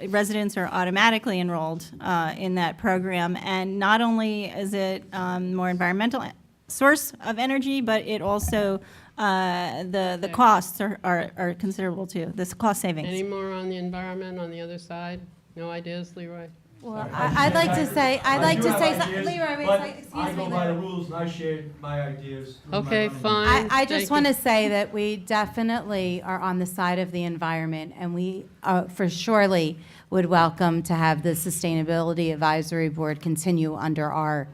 residents are automatically enrolled in that program, and not only is it more environmental source of energy, but it also, the costs are considerable too, the cost savings. Any more on the environment on the other side? No ideas, Leroy? Well, I'd like to say something. Leroy, wait, excuse I me, go by the Leroy. rules and I shared my ideas. through my Okay, running fine. I just Thank want you. to say that we definitely are on the side of the environment, and we for surely would welcome to have the Sustainability Advisory Board continue under our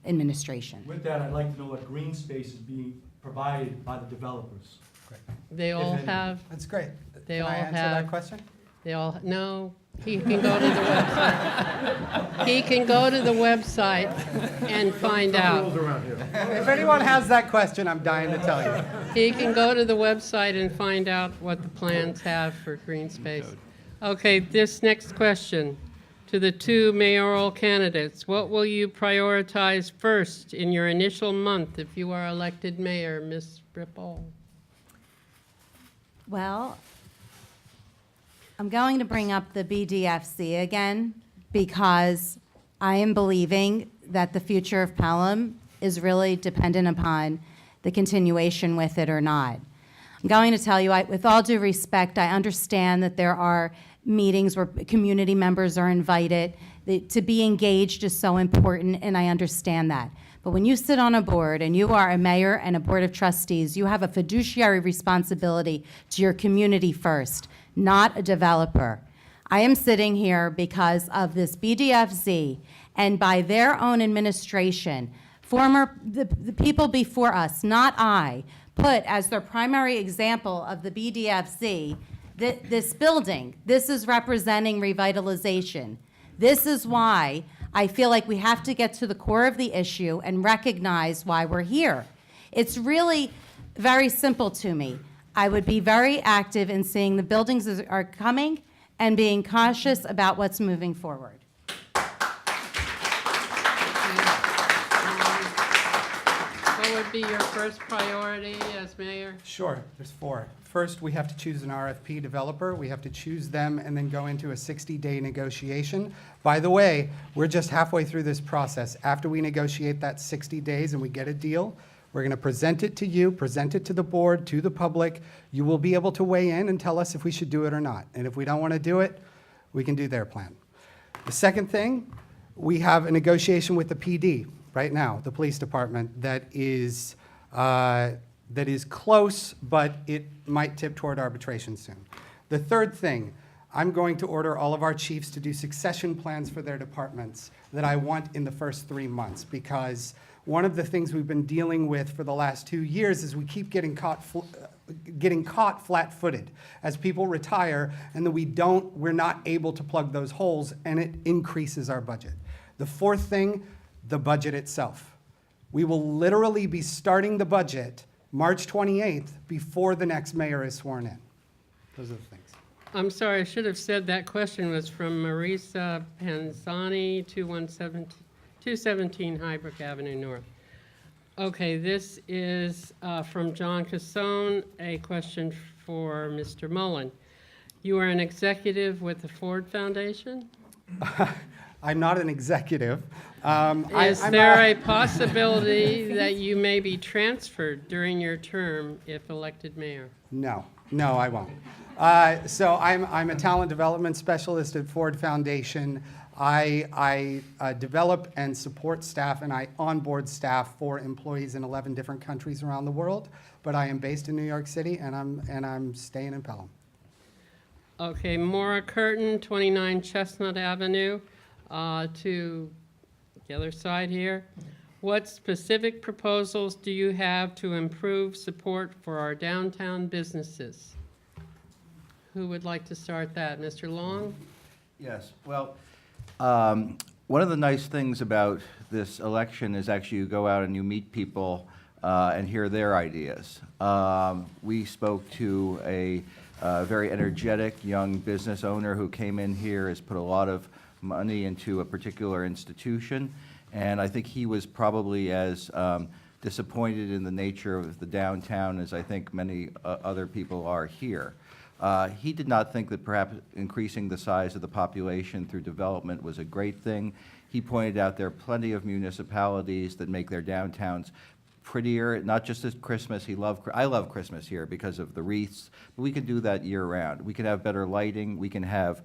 administration. With that, I'd like to know what green space is being provided by the developers. They all any. have, That's great. They Can all I answer have- that question? no, he can go to the website. He can go to the website and find out. Rules around here. If anyone has that question, I'm dying to tell you. He can go to the website and find out what the plans have for green space. Okay, this next question to the two mayoral candidates. What will you prioritize first in your initial month if you are elected mayor, Ms. Rippol? Well, I'm going to bring up the BDFC again because I am believing that the future of Pelham is really dependent upon the continuation with it or not. I'm going to tell you, with all due respect, I understand that there are meetings where community members are invited. To be engaged is so important, and I understand that. But when you sit on a board and you are a mayor and a board of trustees, you have a fiduciary responsibility to your community first, not a developer. I am sitting here because of this BDFZ, and by their own administration, the people before us, not I, put as their primary example of the BDFZ this building. This is representing revitalization. This is why I feel like we have to get to the core of the issue and recognize why we're here. It's really very simple to me. I would be very active in seeing the buildings as are coming and being cautious about what's moving forward. What would be your first priority as mayor? Sure, there's 4. First, we have to choose an RFP developer. We have to choose them and then go into a 60-day negotiation. By the way, we're just halfway through this process. After we negotiate that 60 days and we get a deal, we're going to present it to you, present it to the board, to the public. You will be able to weigh in and tell us if we should do it or not. And if we don't want to do it, we can do their plan. The second thing, we have a negotiation with the PD right now, the police department, that is close, but it might tip toward arbitration soon. The third thing, I'm going to order all of our chiefs to do succession plans for their departments that I want in the first 3 months, because one of the things we've been dealing with for the last 2 years is we keep getting caught flat-footed as people retire, and then we're not able to plug those holes, and it increases our budget. The fourth thing, the budget itself. We will literally be starting the budget March 28th before the next mayor is sworn in. Those are the things. I'm sorry, I should have said that question was from Marisa Panzani, 217 Highbrook Avenue North. Okay, this is from John Casone, a question for Mr. Mullen. You are an executive with the Ford Foundation? I'm not an executive. Is there a possibility that you may be transferred during your term if elected mayor? No, I won't. So I'm a talent development specialist at Ford Foundation. I develop and support staff, and I onboard staff for employees in 11 different countries around the world. But I am based in New York City, and I'm staying in Pelham. Okay, Maura Curtin, 29 Chestnut Avenue, to the other side here. What specific proposals do you have to improve support for our downtown businesses? Who would like to start that? Mr. Long? Yes, well, one of the nice things about this election is actually you go out and you meet people and hear their ideas. We spoke to a very energetic young business owner who came in here, has put a lot of money into a particular institution, and I think he was probably as disappointed in the nature of the downtown as I think many other people are here. He did not think that perhaps increasing the size of the population through development was a great thing. He pointed out there are plenty of municipalities that make their downtowns prettier, not just at Christmas. I love Christmas here because of the wreaths, but we can do that year-round. We can have better lighting. We can have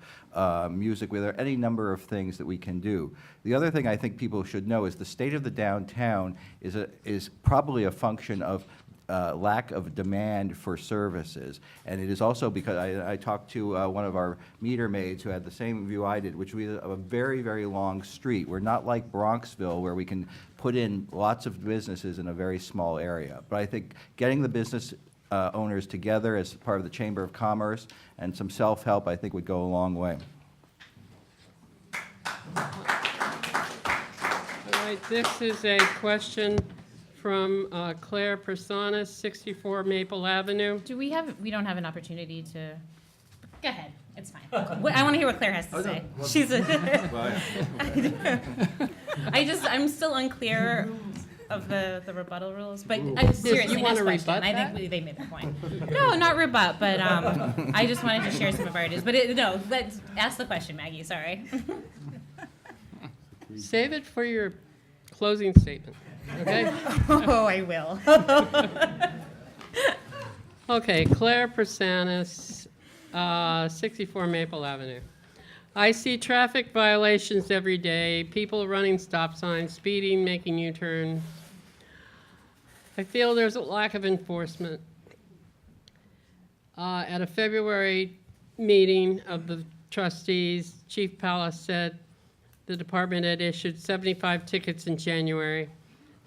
music. There are any number of things that we can do. The other thing I think people should know is the state of the downtown is probably a function of lack of demand for services. And it is also because I talked to one of our meter maids who had the same view I did, which we have a very, very long street. We're not like Bronxville where we can put in lots of businesses in a very small area. But I think getting the business owners together as part of the Chamber of Commerce and some self-help, I think would go a long way. All right, this is a question from Claire Personas, 64 Maple Avenue. We don't have an opportunity to, go ahead, it's fine. I want to hear what Claire has to say. She's I'm still unclear of the rebuttal rules, but seriously, You want next to question. rebut I that? think they made their point. No, not rebut, but I just wanted to share some of our ideas. But let's ask the question, Maggie, sorry. Save it for your closing statement, okay? Oh, I will. Okay, Claire Persanis, 64 Maple Avenue. I see traffic violations every day, people running stop signs, speeding, making U-turns. I feel there's a lack of enforcement. At a February meeting of the trustees, Chief Palace said the department had issued 75 tickets in January.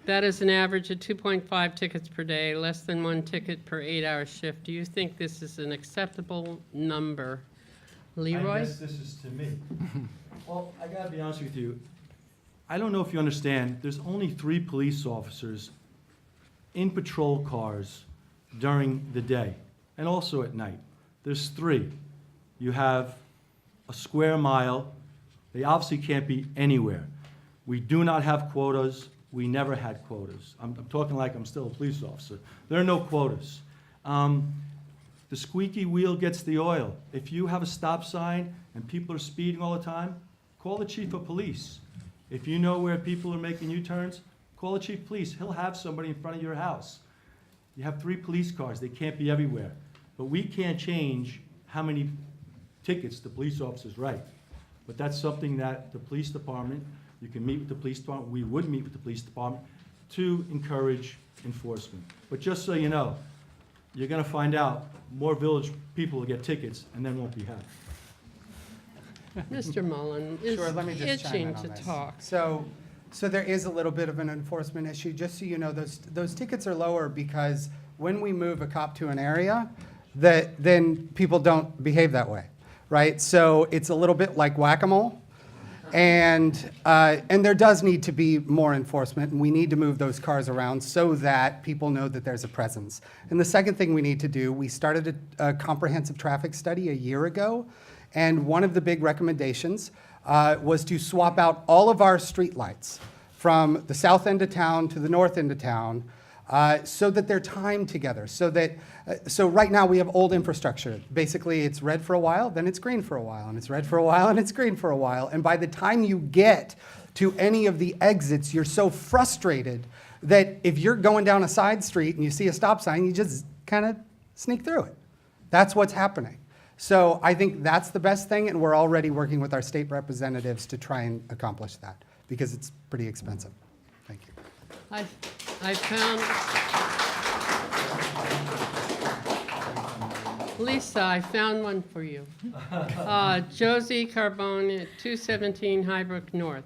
That is an average of 2.5 tickets per day, less than 1 ticket per 8-hour shift. Do you think this is an acceptable number Leroy? I guess this is to me. Well, I gotta be honest with you. I don't know if you understand, there's only 3 police officers in patrol cars during the day and also at night. There's 3. You have a square mile. They obviously can't be anywhere. We do not have quotas. We never had quotas. I'm talking like I'm still a police officer. There are no quotas. The squeaky wheel gets the oil. If you have a stop sign and people are speeding all the time, call the chief of police. If you know where people are making U-turns, call the chief of police. He'll have somebody in front of your house. You have 3 police cars. They can't be everywhere. But we can't change how many tickets the police officers write. But that's something that the police department, you can meet with the police department, we would meet with the police department to encourage enforcement. But just so you know, you're gonna find out more village people will get tickets and then won't be happy. Mr. Mullen is Sure, let me just chime in itching on to this. talk. So there is a little bit of an enforcement issue. Just so you know, those tickets are lower because when we move a cop to an area, then people don't behave that way, right? So it's a little bit like whack-a-mole. And there does need to be more enforcement, and we need to move those cars around so that people know that there's a presence. And the second thing we need to do, we started a comprehensive traffic study a year ago, and one of the big recommendations was to swap out all of our streetlights from the south end of town to the north end of town so that they're timed together. So right now we have old infrastructure. Basically, it's red for a while, then it's green for a while, and it's red for a while, and it's green for a while. And by the time you get to any of the exits, you're so frustrated that if you're going down a side street and you see a stop sign, you just kind of sneak through it. That's what's happening. So I think that's the best thing, and we're already working with our state representatives to try and accomplish that, because it's pretty expensive. Thank you. I found, Lisa, I found one for you. Josie Carbone at 217 Highbrook North.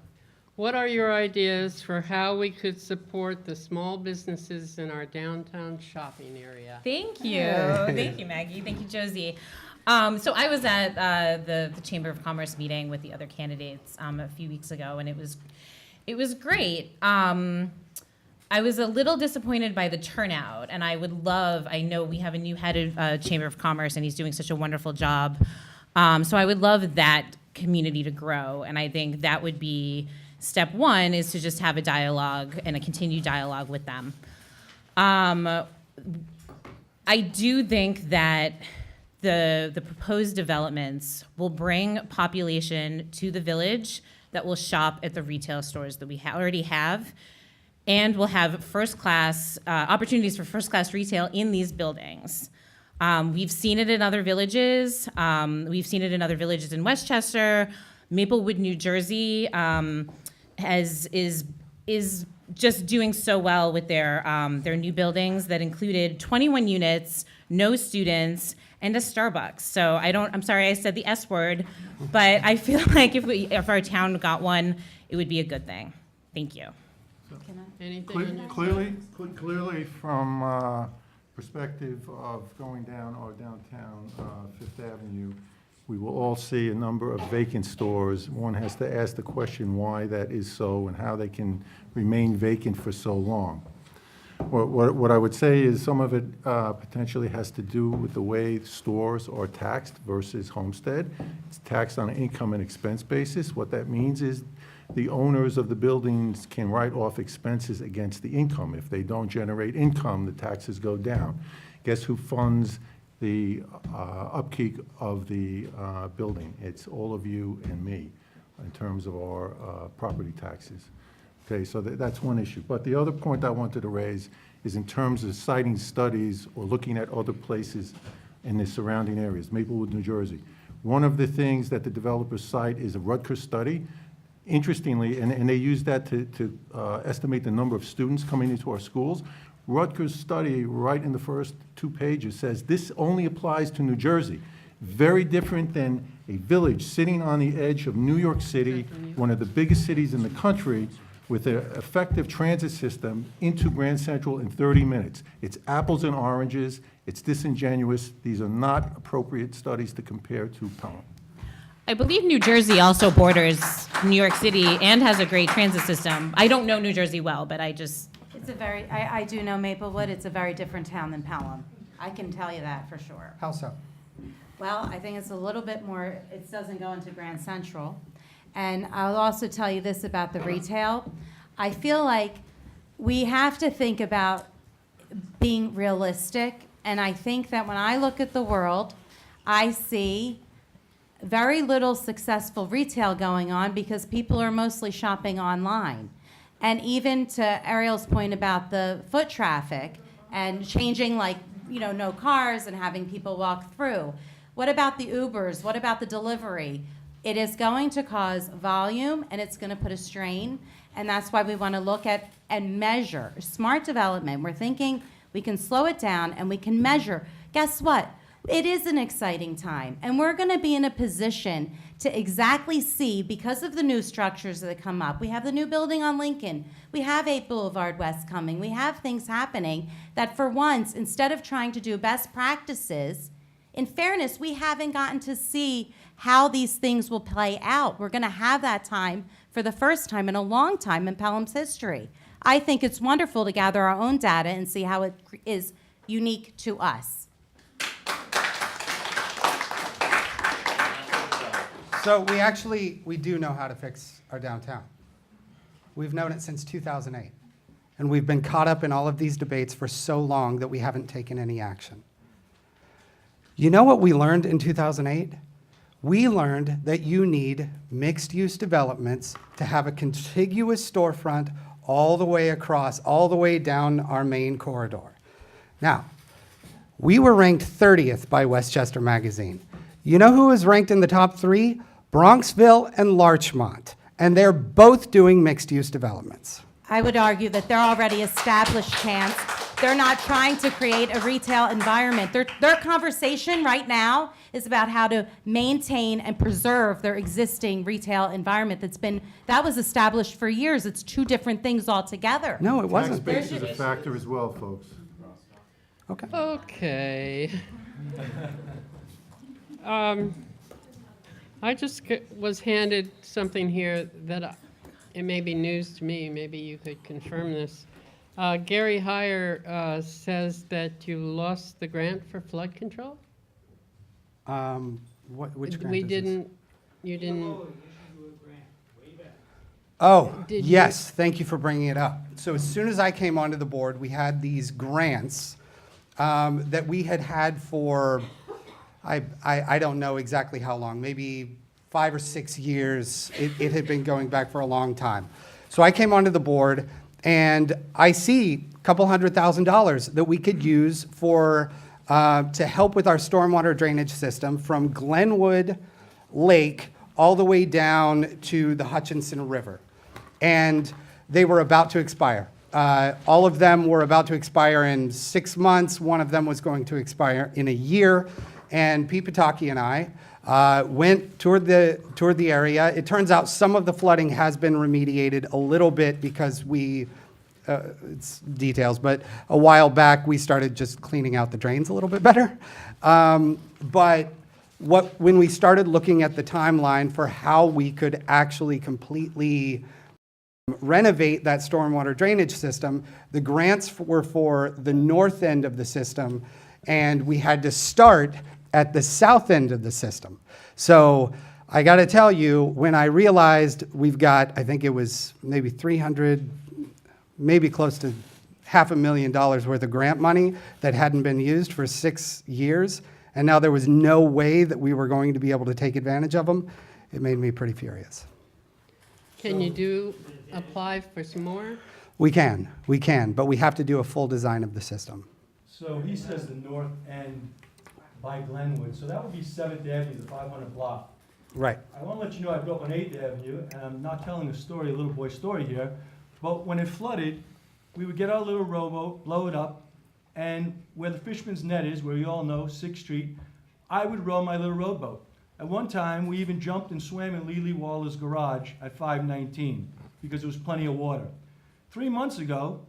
What are your ideas for how we could support the small businesses in our downtown shopping area? Thank you. Thank you, Maggie. Thank you, Josie. So I was at the Chamber of Commerce meeting with the other candidates a few weeks ago, and it was great. I was a little disappointed by the turnout, and I know we have a new head of Chamber of Commerce, and he's doing such a wonderful job. So I would love that community to grow, and I think that would be step one, is to just have a dialogue and a continued dialogue with them. I do think that the proposed developments will bring population to the village that will shop at the retail stores that we already have, and will have first-class opportunities for first-class retail in these buildings. We've seen it in other villages. We've seen it in other villages in Westchester. Maplewood, New Jersey, is just doing so well with their new buildings that included 21 units, no students, and a Starbucks. So I'm sorry I said the S word, but I feel like if our town got one, it would be a good thing. Thank you. Anything on your Clearly from perspective of going down our downtown Fifth Avenue, we will all see a number of vacant stores. One has to ask the question why that is so and how they can remain vacant for so long. What I would say is some of it potentially has to do with the way stores are taxed versus homestead. It's taxed on an income and expense basis. What that means is the owners of the buildings can write off expenses against the income. If they don't generate income, the taxes go down. Guess who funds the upkeep of the building? It's all of you and me in terms of our property taxes. Okay, so that's one issue. But the other point I wanted to raise is in terms of citing studies or looking at other places in the surrounding areas, Maplewood, New Jersey. One of the things that the developers cite is a Rutgers study. Interestingly, and they use that to estimate the number of students coming into our schools. Rutgers study, right in the first 2 pages, says this only applies to New Jersey. Very different than a village sitting on the edge of New York City, one of the biggest cities in the country, with an effective transit system into Grand Central in 30 minutes. It's apples and oranges. It's disingenuous. These are not appropriate studies to compare to Pelham. I believe New Jersey also borders New York City and has a great transit system. I don't know New Jersey well, but I just, It's a very, I do know Maplewood, it's a very different town than Pelham. I can tell you that for sure. How so? Well, I think it's a little bit more, it doesn't go into Grand Central. And I'll also tell you this about the retail. I feel like we have to think about being realistic. And I think that when I look at the world, I see very little successful retail going on because people are mostly shopping online. And even to Ariel's point about the foot traffic and changing, like, you know, no cars and having people walk through. What about the Ubers? What about the delivery? It is going to cause volume and it's going to put a strain. And that's why we want to look at and measure smart development. We're thinking we can slow it down and we can measure. Guess what? It is an exciting time, and we're going to be in a position to exactly see, because of the new structures that come up. We have the new building on Lincoln. We have 8 Boulevard West coming. We have things happening that, for once, instead of trying to do best practices, in fairness, we haven't gotten to see how these things will play out. We're going to have that time for the first time in a long time in Pelham's history. I think it's wonderful to gather our own data and see how it is unique to us. So we do know how to fix our downtown. We've known it since 2008. And we've been caught up in all of these debates for so long that we haven't taken any action. You know what we learned in 2008? We learned that you need mixed-use developments to have a contiguous storefront all the way across, all the way down our main corridor. Now, we were ranked 30th by Westchester Magazine. You know who was ranked in the top 3? Bronxville and Larchmont, and they're both doing mixed-use developments. I would argue that they're already established camps. They're not trying to create a retail environment. Their conversation right now is about how to maintain and preserve their existing retail environment that was established for years. It's 2 different things altogether. No, it Tax wasn't. base is a factor as well, folks. Okay. Okay. I just was handed something here that it may be news to me. Maybe you could confirm this. Gary Heyer says that you lost the grant for flood control? Which grant We is this? didn't, you didn't, Oh, Did you- yes, thank you for bringing it up. So as soon as I came onto the board, we had these grants that we had had for, I don't know exactly how long, maybe 5 or 6 years. It had been going back for a long time. So I came onto the board, and I see a couple $100,000 that we could use for, to help with our stormwater drainage system from Glenwood Lake all the way down to the Hutchinson River. And they were about to expire. All of them were about to expire in 6 months. One of them was going to expire in a year. And Pete Pataki and I toured the area. It turns out some of the flooding has been remediated a little bit because it's details, but a while back we started just cleaning out the drains a little bit better. But when we started looking at the timeline for how we could actually completely renovate that stormwater drainage system, the grants were for the north end of the system, and we had to start at the south end of the system. So I got to tell you, when I realized we've got, I think it was maybe 300, maybe close to $500,000 worth of grant money that hadn't been used for 6 years, and now there was no way that we were going to be able to take advantage of them, it made me pretty furious. can you apply for some more? We can, but we have to do a full design of the system. So he says the north end by Glenwood, so that would be 7th Avenue, the 500 block. Right. I want to let you know I grew up on 8th Avenue, and I'm not telling a story, a little boy story here, but when it flooded, we would get our little rowboat, blow it up, and where the Fisherman's Net is, where you all know, 6th Street, I would row my little rowboat. At one time, we even jumped and swam in Lily Waller's garage at 519 because there was plenty of water. 3 months ago,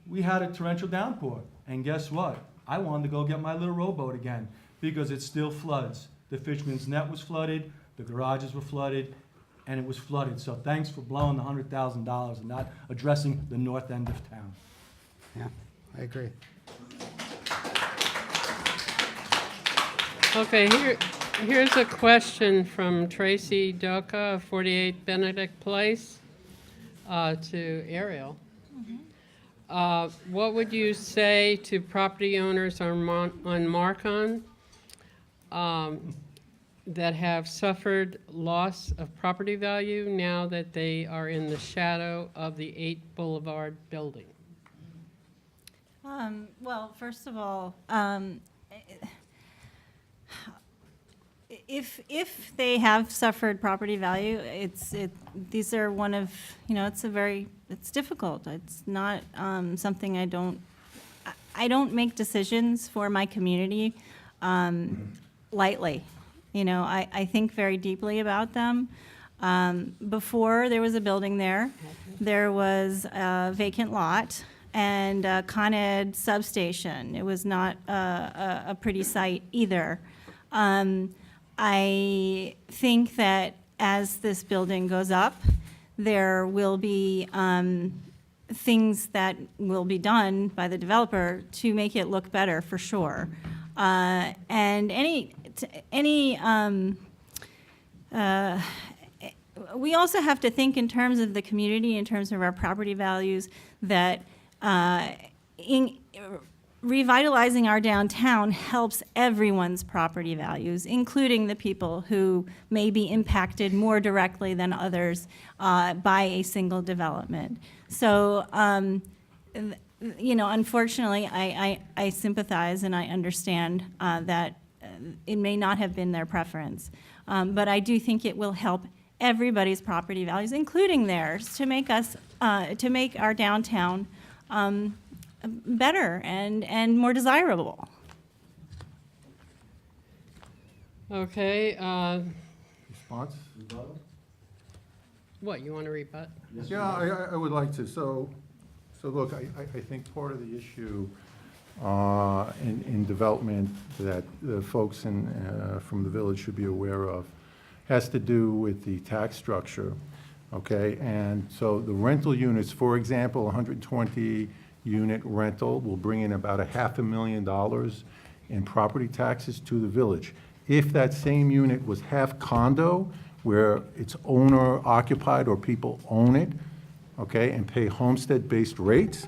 we had a torrential downpour, and guess what? I wanted to go get my little rowboat again because it still floods. The Fisherman's Net was flooded, the garages were flooded, and it was flooded. So thanks for blowing the $100,000 and not addressing the north end of town. Yeah, I agree. Okay, here's a question from Tracy Doka of 48 Benedict Place to Ariel. What would you say to property owners on Marcon that have suffered loss of property value now that they are in the shadow of the 8 Boulevard building? Well, first of all, if they have suffered property value, these are one of, it's difficult. It's not something I don't make decisions for my community lightly. I think very deeply about them. Before there was a building there was a vacant lot and a Con Ed substation. It was not a pretty site either. I think that as this building goes up, there will be things that will be done by the developer to make it look better, for sure. And we also have to think in terms of the community, in terms of our property values, that revitalizing our downtown helps everyone's property values, including the people who may be impacted more directly than others by a single development. So, unfortunately, I sympathize and I understand that it may not have been their preference. But I do think it will help everybody's property values, including theirs, to make our downtown better and more desirable. Okay, Response? what, you want to rebut? Yeah, I would like to. So look, I think part of the issue in development that the folks from the village should be aware of has to do with the tax structure, okay? And so the rental units, for example, 120 unit rental will bring in about $500,000 in property taxes to the village. If that same unit was half condo, where it's owner occupied or people own it, okay, and pay homestead-based rates,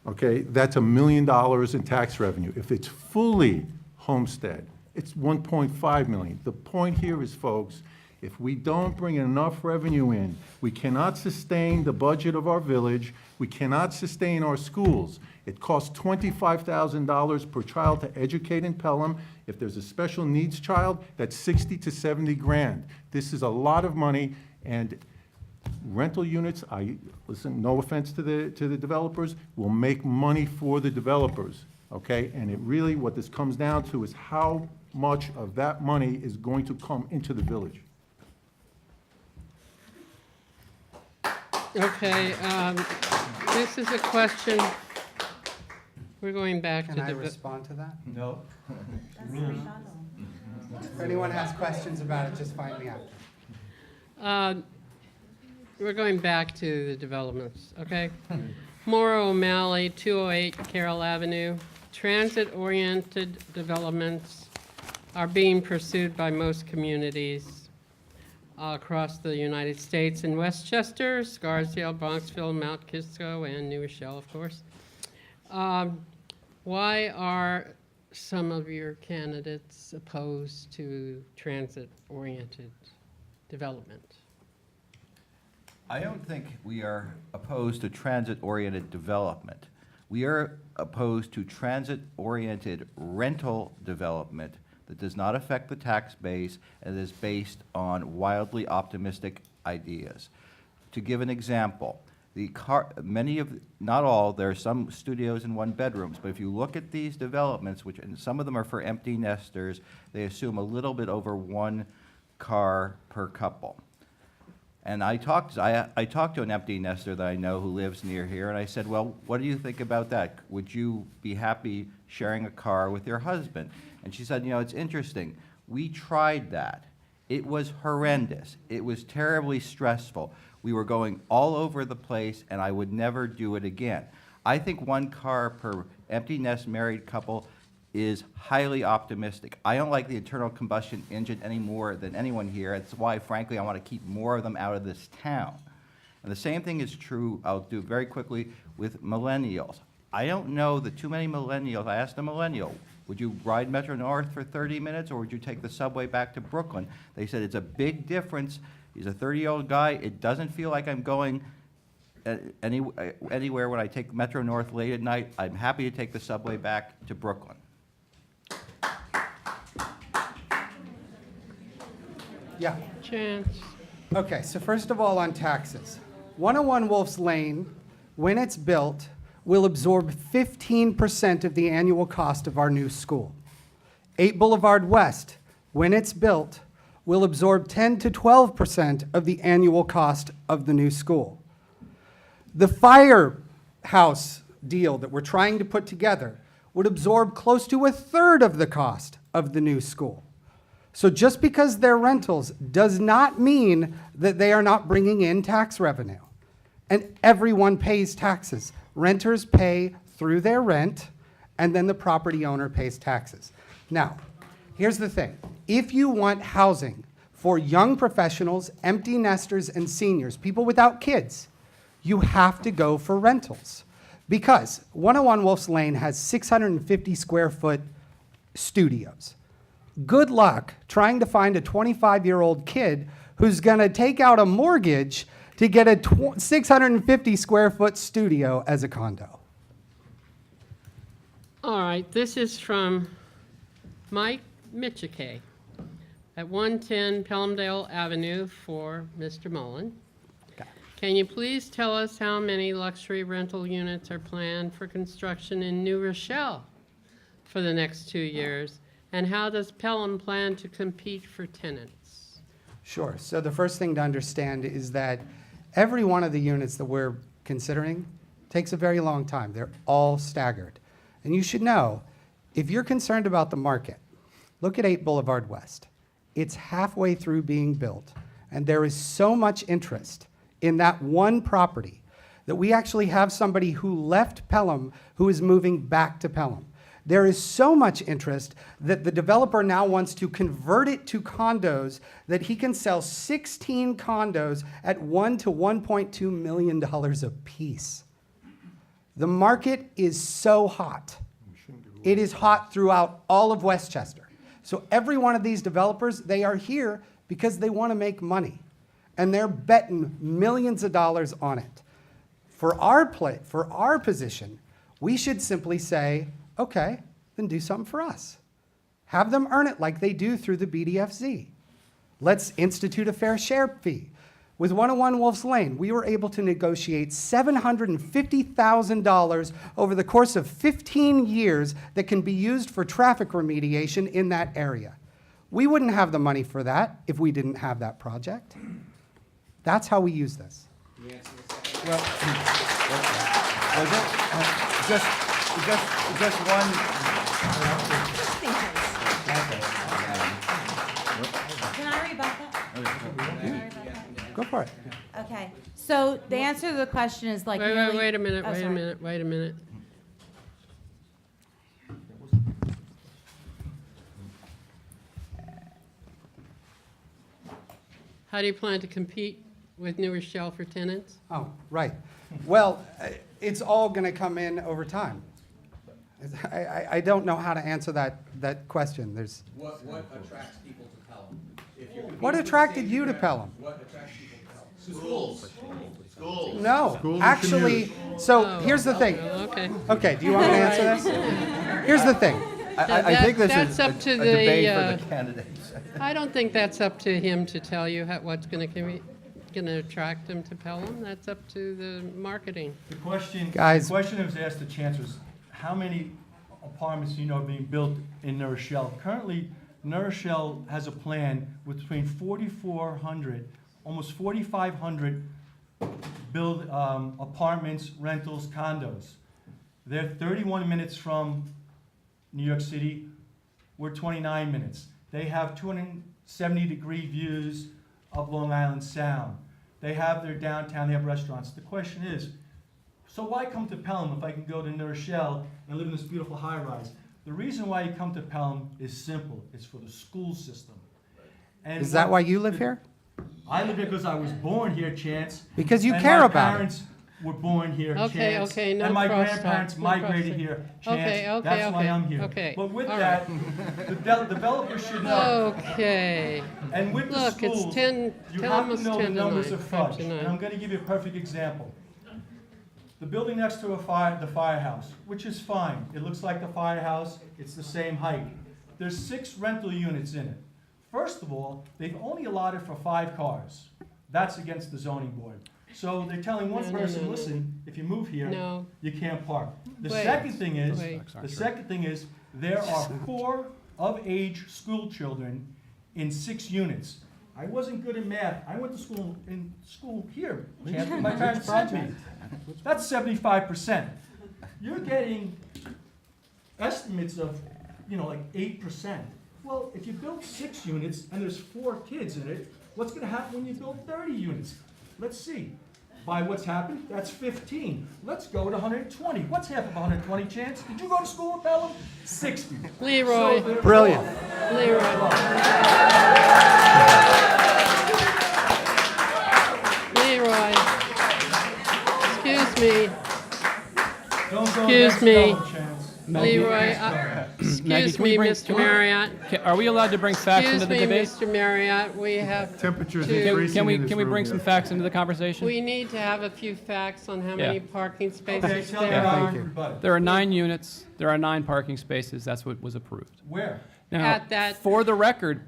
okay, that's $1 million in tax revenue. If it's fully homestead, it's 1.5 million. The point here is, folks, if we don't bring enough revenue in, we cannot sustain the budget of our village, we cannot sustain our schools. It costs $25,000 per child to educate in Pelham. If there's a special needs child, that's 60 to 70 grand. This is a lot of money, and rental units, listen, no offense to the developers, will make money for the developers, okay? And it really, what this comes down to is how much of that money is going to come into the village. Okay, this is a question, we're going back to Can I the... respond to that? No. If anyone has questions about it, just find me after. We're going back to the developments, okay? Maura O'Malley, 208 Carroll Avenue. Transit-oriented developments are being pursued by most communities across the United States. In Westchester, Scarsdale, Bronxville, Mount Kisco, and New Rochelle, of course. Why are some of your candidates opposed to transit-oriented development? I don't think we are opposed to transit-oriented development. We are opposed to transit-oriented rental development that does not affect the tax base and is based on wildly optimistic ideas. To give an example, not all, there are some studios and one bedrooms, but if you look at these developments, and some of them are for empty nesters, they assume a little bit over 1 car per couple. And I talked to an empty nester that I know who lives near here, and I said, well, what do you think about that? Would you be happy sharing a car with your husband? And she said, it's interesting. We tried that, It was horrendous. It was terribly stressful. We were going all over the place, and I would never do it again. I think 1 car per empty nest married couple is highly optimistic. I don't like the internal combustion engine any more than anyone here. That's why, frankly, I want to keep more of them out of this town. And the same thing is true, I'll do very quickly, with millennials. I don't know that too many millennials, I asked a millennial, would you ride Metro North for 30 minutes or would you take the subway back to Brooklyn? They said it's a big difference. He's a 30-year-old guy. It doesn't feel like I'm going anywhere when I take Metro North late at night. I'm happy to take the subway back to Brooklyn. Yeah. Chance. Okay, so first of all, on taxes. 101 Wolf's Lane, when it's built, will absorb 15% of the annual cost of our new school. 8 Boulevard West, when it's built, will absorb 10 to 12% of the annual cost of the new school. The firehouse deal that we're trying to put together would absorb close to 1/3 of the cost of the new school. So just because they're rentals does not mean that they are not bringing in tax revenue. And everyone pays taxes. Renters pay through their rent, and then the property owner pays taxes. Now, here's the thing. If you want housing for young professionals, empty nesters, and seniors, people without kids, you have to go for rentals. Because 101 Wolf's Lane has 650 square foot studios. Good luck trying to find a 25-year-old kid who's going to take out a mortgage to get a 650 square foot studio as a condo. All right, this is from Mike Michike at 110 Pelhamdale Avenue for Mr. Mullen. Okay. Can you please tell us how many luxury rental units are planned for construction in New Rochelle for the next 2 years? And how does Pelham plan to compete for tenants? Sure. So the first thing to understand is that every one of the units that we're considering takes a very long time. They're all staggered. And you should know, if you're concerned about the market, look at 8 Boulevard West. It's halfway through being built, and there is so much interest in that one property that we actually have somebody who left Pelham who is moving back to Pelham. There is so much interest that the developer now wants to convert it to condos that he can sell 16 condos at $1 to $1.2 million a piece. The market is so hot. It is hot throughout all of Westchester. So every one of these developers, they are here because they want to make money. And they're betting millions of dollars on it. For our position, we should simply say, okay, then do something for us. Have them earn it like they do through the BDFZ. Let's institute a fair share fee. With 101 Wolf's Lane, we were able to negotiate $750,000 over the course of 15 years that can be used for traffic remediation in that area. We wouldn't have the money for that if we didn't have that project. That's how we use this. Well, just one. Can I rebut that? Go for it. Okay, so the answer to the question is like Wait nearly- a minute, Oh, wait a sorry. minute, wait a minute. How do you plan to compete with New Rochelle for tenants? Oh, right. Well, it's all going to come in over time. I don't know how to answer that question. There's, What attracts people to Pelham? If you're what attracted you to Pelham? What attracts people to Pelham? Schools. Schools. No, Schools and actually, so here's the thing. Okay. Okay, do you want me to answer this? Here's the thing. I think this That's is up a to the, debate for the candidates. I don't think that's up to him to tell you what's going to attract them to Pelham. That's up to the marketing. The question, Guys. the question that was asked to Chance was, how many apartments do you know are being built in New Rochelle? Currently, New Rochelle has a plan with between 4,400, almost 4,500 build apartments, rentals, condos. They're 31 minutes from New York City. We're 29 minutes. They have 70-degree views of Long Island Sound. They have their downtown, they have restaurants. The question is, so why come to Pelham if I can go to New Rochelle and live in this beautiful high-rise? The reason why you come to Pelham is simple. It's for the school system. And Is that why you live here? I live here because I was born here, Chance. Because you and care my about it. parents were born here, Okay, Chance. okay, no And my crosstalk, grandparents no migrated crosstalk. here, Okay, Chance. okay, That's why okay, I'm here. okay, But with all that, the developers should know. Okay. And with the Look, it's schools, 10, you 10, have to almost know the 10 to numbers 9, are 5 fudged. to And 9. I'm gonna give you a perfect example. The building next to the firehouse, which is fine. It looks like the firehouse, it's the same height. There's 6 rental units in it. First of all, they've only allotted for 5 cars. That's against the zoning board. So they're telling one No, no, person, no, no. listen, if you move here, No. you can't park. The Wait, second thing wait. is, there are 4 of-age school children in 6 units. I wasn't good at math. I went to school here. My parents sent me. That's 75%. You're getting estimates of, like 8%. Well, if you build 6 units and there's 4 kids in it, what's gonna happen when you build 30 units? Let's see. By what's happened, that's 15. Let's go to 120. What's half of 120, Chance? Did you go to school at Pelham? 60. Leroy. So they're- Brilliant. Leroy. Leroy. Excuse me. Don't go Excuse against me. Pelham, Chance. Leroy, Maggie, excuse can we me, bring- Mr. Marriott. Are we allowed to bring facts into Excuse the me, debate? Mr. Marriott, we have Temperature's to- increasing Can we, in this can we room bring some here. facts into the conversation? We need to have a few facts on how Yeah. many parking Okay, spaces tell me there how are. thank you. everybody. There are 9 units, there are 9 parking spaces, that's what was approved. Where? Now, At that- for the record,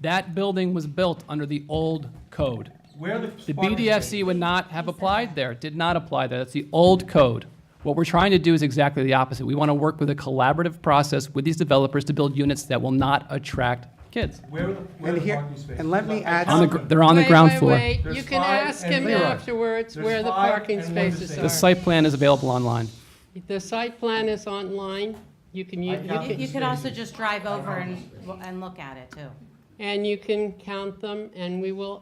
that building was built under the old code. Where The BDFC would not have applied there, did not apply there. That's the old code. What we're trying to do is exactly the opposite. We want to work with a collaborative process with these developers to build units that will not attract kids. Where are And the here- parking spaces? and let me add- They're on the ground floor. Wait, There's you can 5 ask and him Leroy. afterwards There's where the 5 parking and 1 spaces to are. The site plan is available online. The site plan is online. You can, I count You could also spaces. just drive over and look at it too. and you can count them, and we will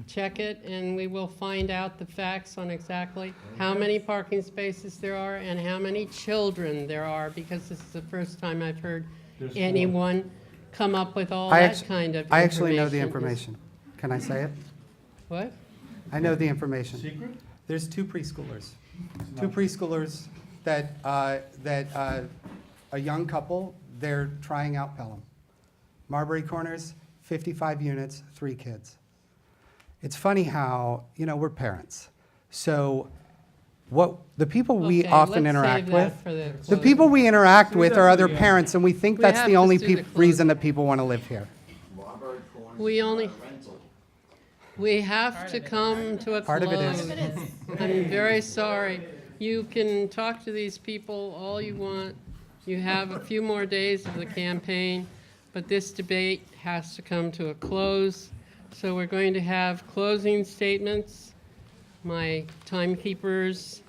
check it, and we will find out the facts on exactly how many parking spaces there are and how many children there are, because this is the first time I've heard There's 4. anyone come up with all I that actu- kind of information. I actually know the information. Can I say it? What? I know the information. Secret? There's 2 preschoolers. 2 preschoolers that a young couple, they're trying out Pelham. Marbury Corners, 55 units, 3 kids. It's funny how, we're parents. So the people we Okay, often let's save interact that with, for the the people we interact Do with that are for other the end. parents, and we think We that's have the to only do the reason closing. that people want to live here. Marbury Corners We is only- not a rental. We have to come to a close. Part of it is. I'm very sorry. You can talk to these people all you want. You have a few more days of the campaign, but this debate has to come to a close. So we're going to have closing statements. My timekeepers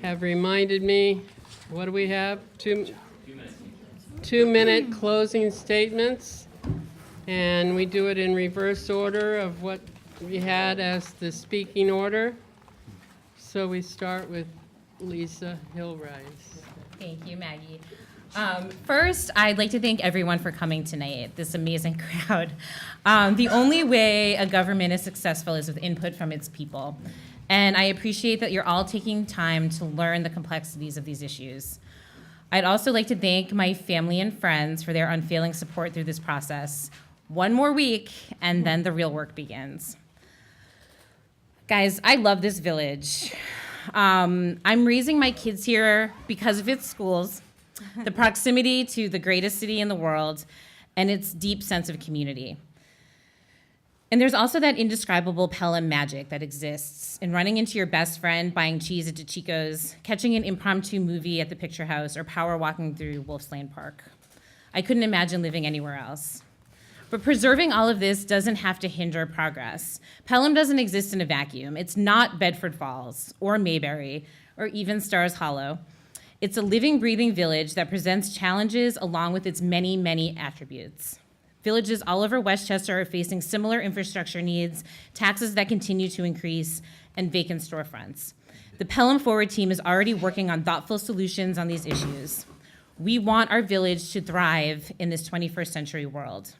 have reminded me, what do we have? 2-minute closing statements. And we do it in reverse order of what we had as the speaking order. So we start with Lisa Hillrise. Thank you, Maggie. First, I'd like to thank everyone for coming tonight, this amazing crowd. The only way a government is successful is with input from its people. And I appreciate that you're all taking time to learn the complexities of these issues. I'd also like to thank my family and friends for their unfailing support through this process. One more week, and then the real work begins. Guys, I love this village. I'm raising my kids here because of its schools, the proximity to the greatest city in the world, and its deep sense of community. And there's also that indescribable Pelham magic that exists in running into your best friend, buying cheese at DeChico's, catching an impromptu movie at the Picture House, or power walking through Wolf's Lane Park. I couldn't imagine living anywhere else. But preserving all of this doesn't have to hinder progress. Pelham doesn't exist in a vacuum. It's not Bedford Falls or Mayberry or even Stars Hollow. It's a living, breathing village that presents challenges along with its many, many attributes. Villages all over Westchester are facing similar infrastructure needs, taxes that continue to increase, and vacant storefronts. The Pelham Forward team is already working on thoughtful solutions on these issues. We want our village to thrive in this 21st century world.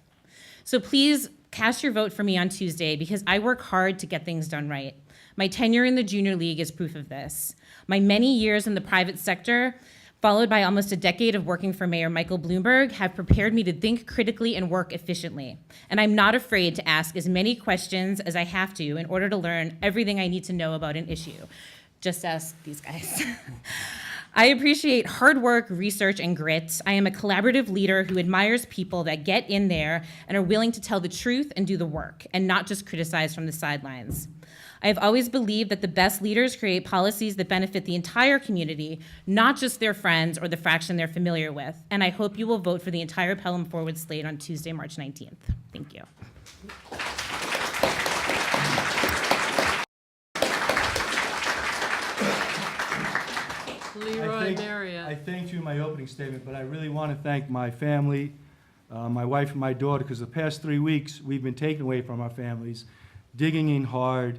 So please cast your vote for me on Tuesday because I work hard to get things done right. My tenure in the Junior League is proof of this. My many years in the private sector, followed by almost a decade of working for Mayor Michael Bloomberg, have prepared me to think critically and work efficiently. And I'm not afraid to ask as many questions as I have to in order to learn everything I need to know about an issue. Just ask these guys. I appreciate hard work, research, and grit. I am a collaborative leader who admires people that get in there and are willing to tell the truth and do the work, and not just criticize from the sidelines. I have always believed that the best leaders create policies that benefit the entire community, not just their friends or the fraction they're familiar with. And I hope you will vote for the entire Pelham Forward slate on Tuesday, March 19th. Thank you. Leroy Marriott. I thanked you in my opening statement, but I really want to thank my family, my wife and my daughter, because the past 3 weeks, we've been taken away from our families, digging in hard,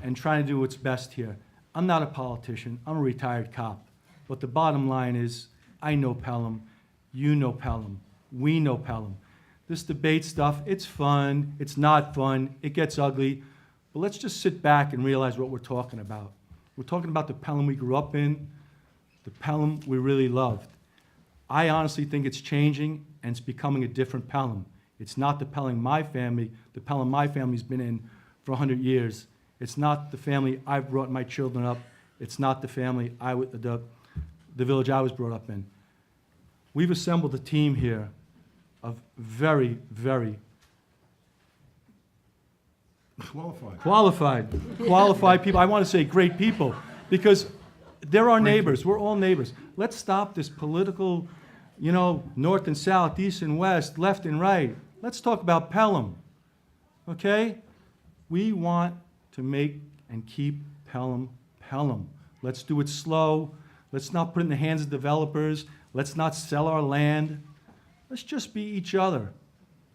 and trying to do what's best here. I'm not a politician. I'm a retired cop. But the bottom line is, I know Pelham. You know Pelham. We know Pelham. This debate stuff, it's fun. It's not fun. It gets ugly. But let's just sit back and realize what we're talking about. We're talking about the Pelham we grew up in, the Pelham we really loved. I honestly think it's changing, and it's becoming a different Pelham. It's not the Pelham my family's been in for 100 years. It's not the family I've brought my children up. It's not the family the village I was brought up in. We've assembled a team here of very, very qualified people. I want to say great people, because they're our neighbors. We're all neighbors. Let's stop this political, north and south, east and west, left and right. Let's talk about Pelham, okay? We want to make and keep Pelham Pelham. Let's do it slow. Let's not put it in the hands of developers. Let's not sell our land. Let's just be each other.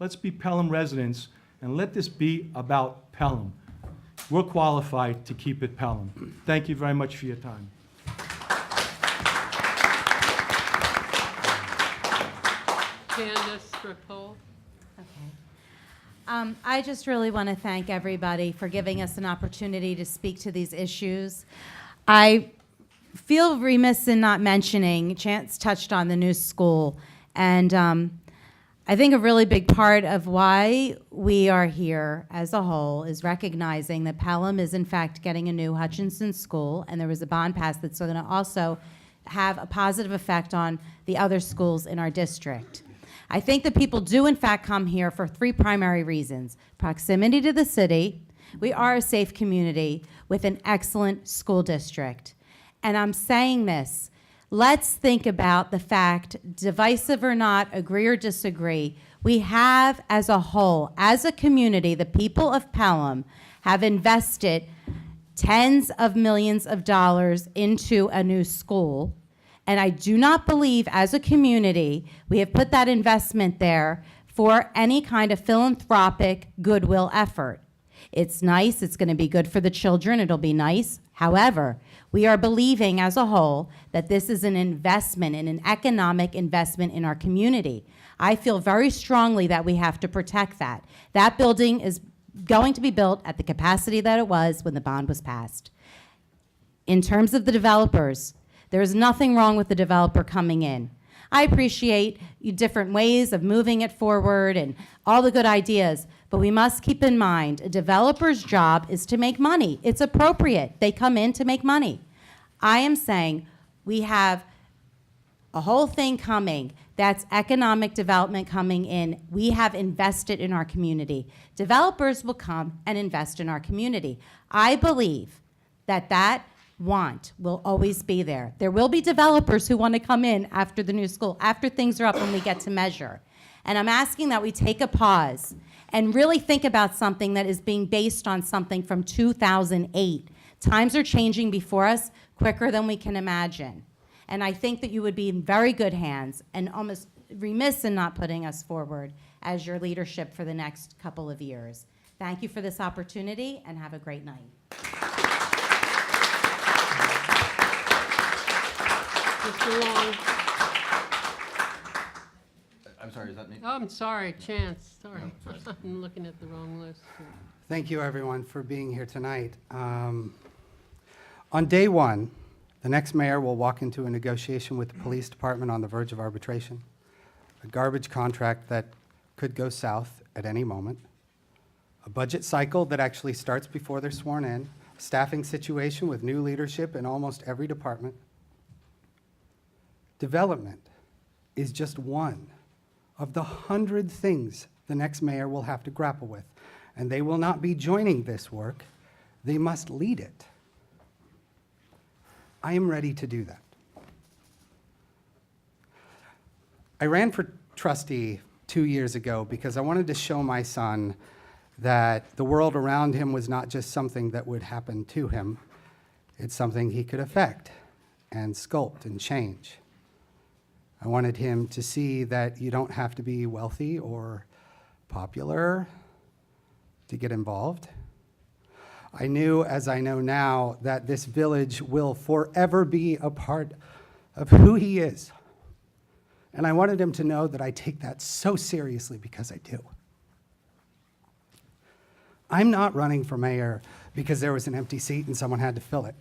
Let's be Pelham residents, and let this be about Pelham. We're qualified to keep it Pelham. Thank you very much for your time. Candace Ripoll. I just really want to thank everybody for giving us an opportunity to speak to these issues. I feel remiss in not mentioning, Chance touched on the new school, and I think a really big part of why we are here as a whole is recognizing that Pelham is in fact getting a new Hutchinson school, and there was a bond passed that's going to also have a positive effect on the other schools in our district. I think that people do in fact come here for 3 primary reasons: proximity to the city, we are a safe community with an excellent school district. And I'm saying this, let's think about the fact, divisive or not, agree or disagree, we have as a whole, as a community, the people of Pelham have invested tens of millions of dollars into a new school. And I do not believe as a community we have put that investment there for any kind of philanthropic goodwill effort. It's nice, it's going to be good for the children, it'll be nice. However, we are believing as a whole that this is an investment and an economic investment in our community. I feel very strongly that we have to protect that. That building is going to be built at the capacity that it was when the bond was passed. In terms of the developers, there is nothing wrong with the developer coming in. I appreciate different ways of moving it forward and all the good ideas, but we must keep in mind a developer's job is to make money. It's appropriate. They come in to make money. I am saying we have a whole thing coming that's economic development coming in. We have invested in our community. Developers will come and invest in our community. I believe that want will always be there. There will be developers who want to come in after the new school, after things are up and we get to measure. And I'm asking that we take a pause and really think about something that is being based on something from 2008. Times are changing before us quicker than we can imagine. And I think that you would be in very good hands and almost remiss in not putting us forward as your leadership for the next couple of years. Thank you for this opportunity, and have a great night. Mr. Long. I'm sorry, is that me? Oh, I'm sorry, Chance, sorry. I'm looking at the wrong list. Thank you, everyone, for being here tonight. On day one, the next mayor will walk into a negotiation with the police department on the verge of arbitration, a garbage contract that could go south at any moment, a budget cycle that actually starts before they're sworn in, a staffing situation with new leadership in almost every department. Development is just one of the 100 things the next mayor will have to grapple with, and they will not be joining this work. They must lead it. I am ready to do that. I ran for trustee 2 years ago because I wanted to show my son that the world around him was not just something that would happen to him, it's something he could affect and sculpt and change. I wanted him to see that you don't have to be wealthy or popular to get involved. I knew, as I know now, that this village will forever be a part of who he is. And I wanted him to know that I take that so seriously, because I do. I'm not running for mayor because there was an empty seat and someone had to fill it.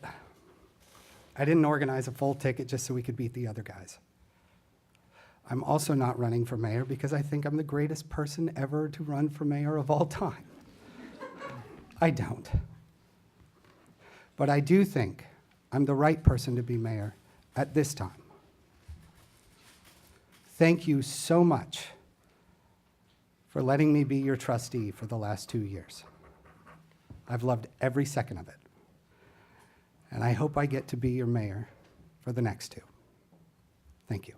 I didn't organize a full ticket just so we could beat the other guys. I'm also not running for mayor because I think I'm the greatest person ever to run for mayor of all time. I don't. But I do think I'm the right person to be mayor at this time. Thank you so much for letting me be your trustee for the last 2 years. I've loved every second of it. And I hope I get to be your mayor for the next 2. Thank you.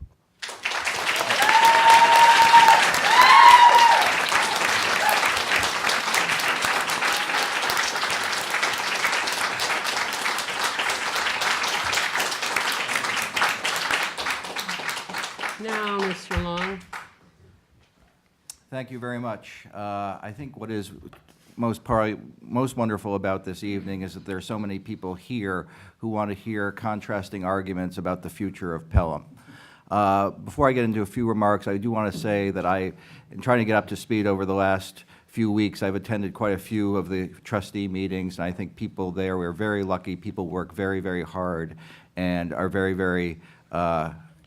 Now, Mr. Long. Thank you very much. I think what is most wonderful about this evening is that there are so many people here who want to hear contrasting arguments about the future of Pelham. Before I get into a few remarks, I do want to say that in trying to get up to speed over the last few weeks, I've attended quite a few of the trustee meetings, and I think people there, we're very lucky. People work very, very hard and are very, very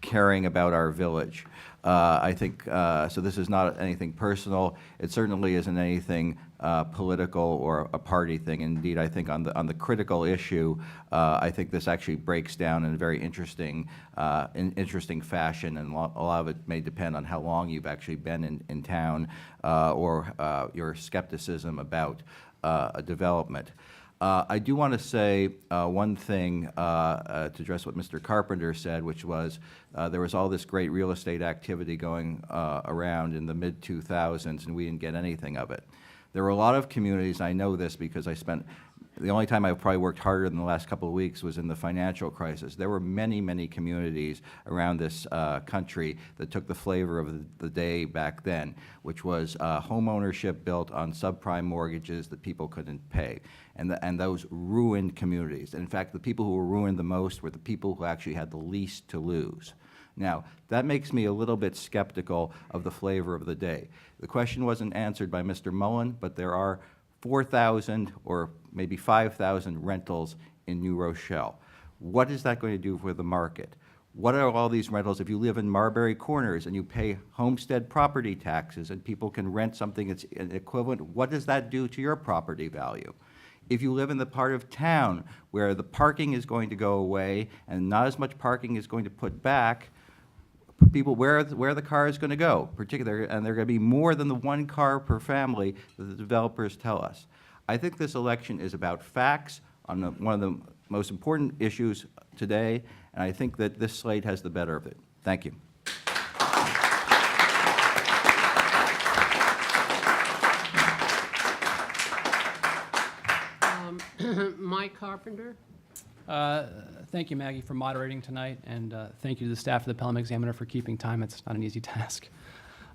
caring about our village. I think, so this is not anything personal. It certainly isn't anything political or a party thing. Indeed, I think on the critical issue, I think this actually breaks down in a very interesting fashion, and a lot of it may depend on how long you've actually been in town or your skepticism about a development. I do want to say one thing to address what Mr. Carpenter said, which was there was all this great real estate activity going around in the mid-2000s, and we didn't get anything of it. There were a lot of communities, I know this because the only time I probably worked harder than the last couple of weeks was in the financial crisis. There were many, many communities around this country that took the flavor of the day back then, which was home ownership built on subprime mortgages that people couldn't pay. And those ruined communities. And in fact, the people who were ruined the most were the people who actually had the least to lose. Now, that makes me a little bit skeptical of the flavor of the day. The question wasn't answered by Mr. Mullen, but there are 4,000 or maybe 5,000 rentals in New Rochelle. What is that going to do for the market? What are all these rentals? If you live in Marbury Corners and you pay homestead property taxes and people can rent something that's equivalent, what does that do to your property value? If you live in the part of town where the parking is going to go away and not as much parking is going to put back, people, where the car is going to go, particularly, and there are going to be more than the one car per family that the developers tell us. I think this election is about facts on one of the most important issues today, and I think that this slate has the better of it. Thank you. Mike Carpenter. Thank you, Maggie, for moderating tonight, and thank you to the staff of the Pelham Examiner for keeping time. It's not an easy task.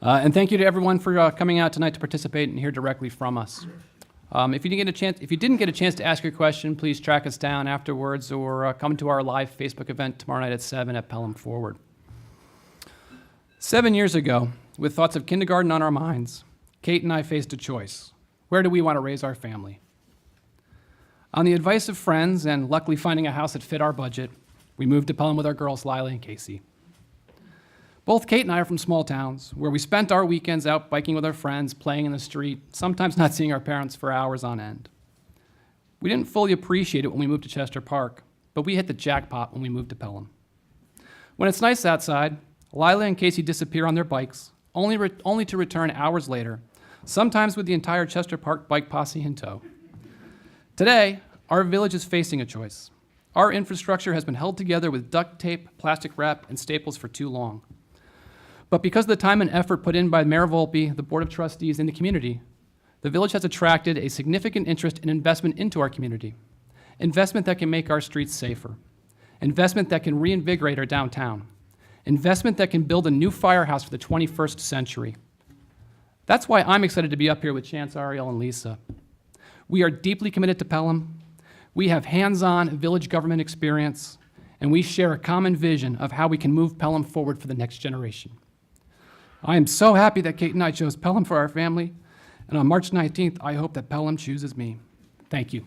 And thank you to everyone for coming out tonight to participate and hear directly from us. If you didn't get a chance to ask your question, please track us down afterwards or come to our live Facebook event tomorrow night at 7 at Pelham Forward. 7 years ago, with thoughts of kindergarten on our minds, Kate and I faced a choice. Where do we want to raise our family? On the advice of friends and luckily finding a house that fit our budget, we moved to Pelham with our girls, Lila and Casey. Both Kate and I are from small towns where we spent our weekends out biking with our friends, playing in the street, sometimes not seeing our parents for hours on end. We didn't fully appreciate it when we moved to Chester Park, but we hit the jackpot when we moved to Pelham. When it's nice outside, Lila and Casey disappear on their bikes, only to return hours later, sometimes with the entire Chester Park bike posse in tow. Today, our village is facing a choice. Our infrastructure has been held together with duct tape, plastic wrap, and staples for too long. But because of the time and effort put in by Mayor Volpe, the Board of Trustees, and the community, the village has attracted a significant interest in investment into our community. Investment that can make our streets safer. Investment that can reinvigorate our downtown. Investment that can build a new firehouse for the 21st century. That's why I'm excited to be up here with Chance, Ariel, and Lisa. We are deeply committed to Pelham. We have hands-on village government experience, and we share a common vision of how we can move Pelham forward for the next generation. I am so happy that Kate and I chose Pelham for our family, and on March 19th, I hope that Pelham chooses me. Thank you.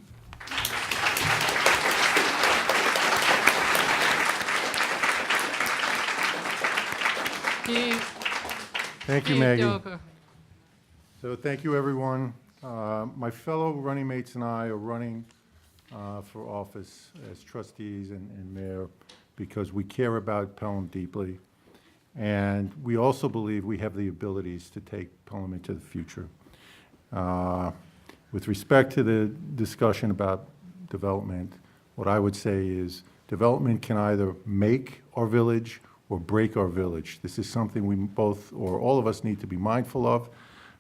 Thank you, Steve Maggie. Doka. So thank you, everyone. My fellow running mates and I are running for office as trustees and mayor because we care about Pelham deeply. And we also believe we have the abilities to take Pelham into the future. With respect to the discussion about development, what I would say is development can either make our village or break our village. This is something we both, or all of us, need to be mindful of.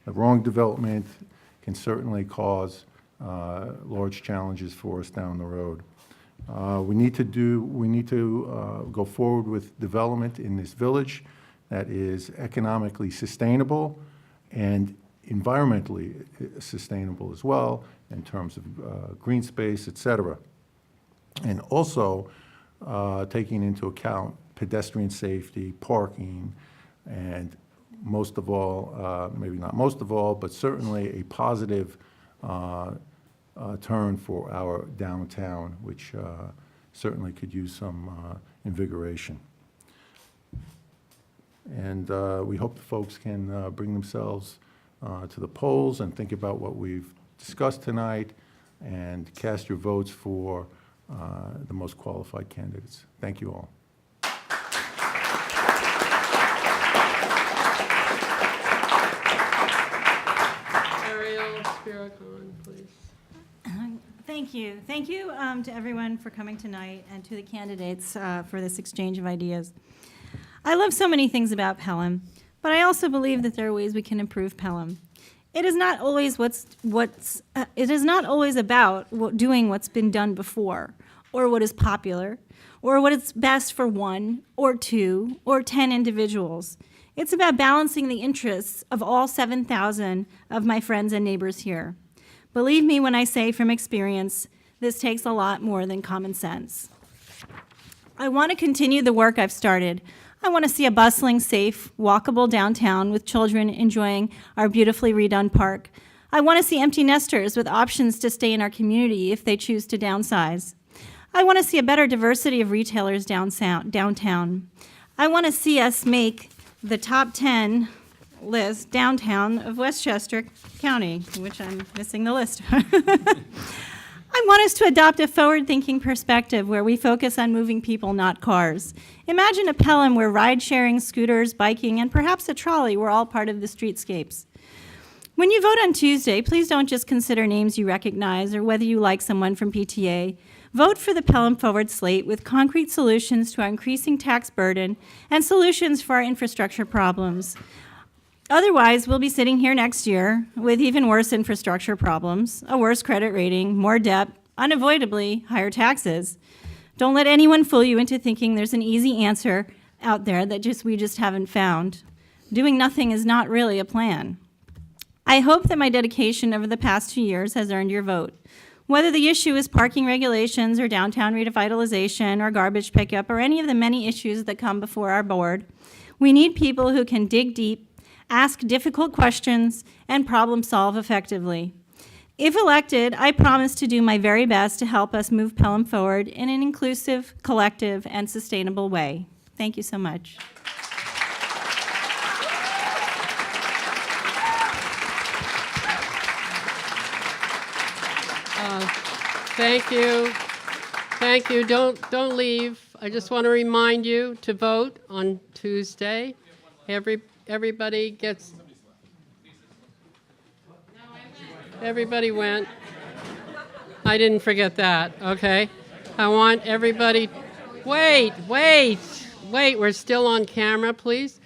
The wrong development can certainly cause large challenges for us down the road. We need to go forward with development in this village that is economically sustainable and environmentally sustainable as well in terms of green space, et cetera. And also taking into account pedestrian safety, parking, and most of all, maybe not most of all, but certainly a positive turn for our downtown, which certainly could use some invigoration. And we hope the folks can bring themselves to the polls and think about what we've discussed tonight and cast your votes for the most qualified candidates. Thank you all. Ariel Spiricon, please. Thank you. Thank you to everyone for coming tonight and to the candidates for this exchange of ideas. I love so many things about Pelham, but I also believe that there are ways we can improve Pelham. It is not always about doing what's been done before, or what is popular, or what is best for 1 or 2 or 10 individuals. It's about balancing the interests of all 7,000 of my friends and neighbors here. Believe me when I say from experience, this takes a lot more than common sense. I want to continue the work I've started. I want to see a bustling, safe, walkable downtown with children enjoying our beautifully redone park. I want to see empty nesters with options to stay in our community if they choose to downsize. I want to see a better diversity of retailers downtown. I want to see us make the top 10 list downtown of Westchester County, which I'm missing the list. I want us to adopt a forward-thinking perspective where we focus on moving people, not cars. Imagine a Pelham where ride-sharing, scooters, biking, and perhaps a trolley were all part of the streetscapes. When you vote on Tuesday, please don't just consider names you recognize or whether you like someone from PTA. Vote for the Pelham Forward slate with concrete solutions to our increasing tax burden and solutions for our infrastructure problems. Otherwise, we'll be sitting here next year with even worse infrastructure problems, a worse credit rating, more debt, unavoidably higher taxes. Don't let anyone fool you into thinking there's an easy answer out there that we just haven't found. Doing nothing is not really a plan. I hope that my dedication over the past 2 years has earned your vote. Whether the issue is parking regulations or downtown revitalization or garbage pickup or any of the many issues that come before our board, we need people who can dig deep, ask difficult questions, and problem solve effectively. If elected, I promise to do my very best to help us move Pelham forward in an inclusive, collective, and sustainable way. Thank you so much. Thank you. Thank you. Don't leave. I just want to remind you to vote on Tuesday. Everybody gets. Everybody went. I didn't forget that. Okay. I want everybody. Wait. We're still on camera, please.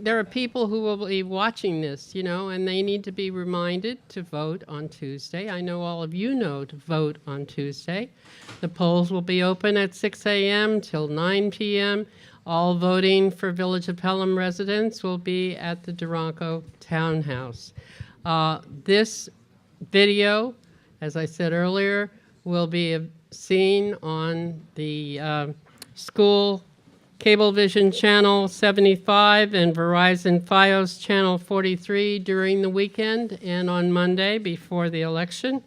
There are people who will be watching this, and they need to be reminded to vote on Tuesday. I know all of you know to vote on Tuesday. The polls will be open at 6 a.m. till 9 p.m. All voting for Village of Pelham residents will be at the Durango Townhouse. This video, as I said earlier, will be seen on the school Cablevision Channel 75 and Verizon Fios Channel 43 during the weekend and on Monday before the election.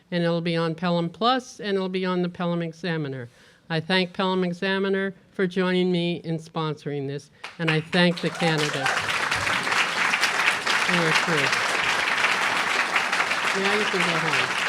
And it'll be on Pelham Plus and it'll be on the Pelham Examiner. I thank Pelham Examiner for joining me in sponsoring this, and I thank the candidates. Now you can go home.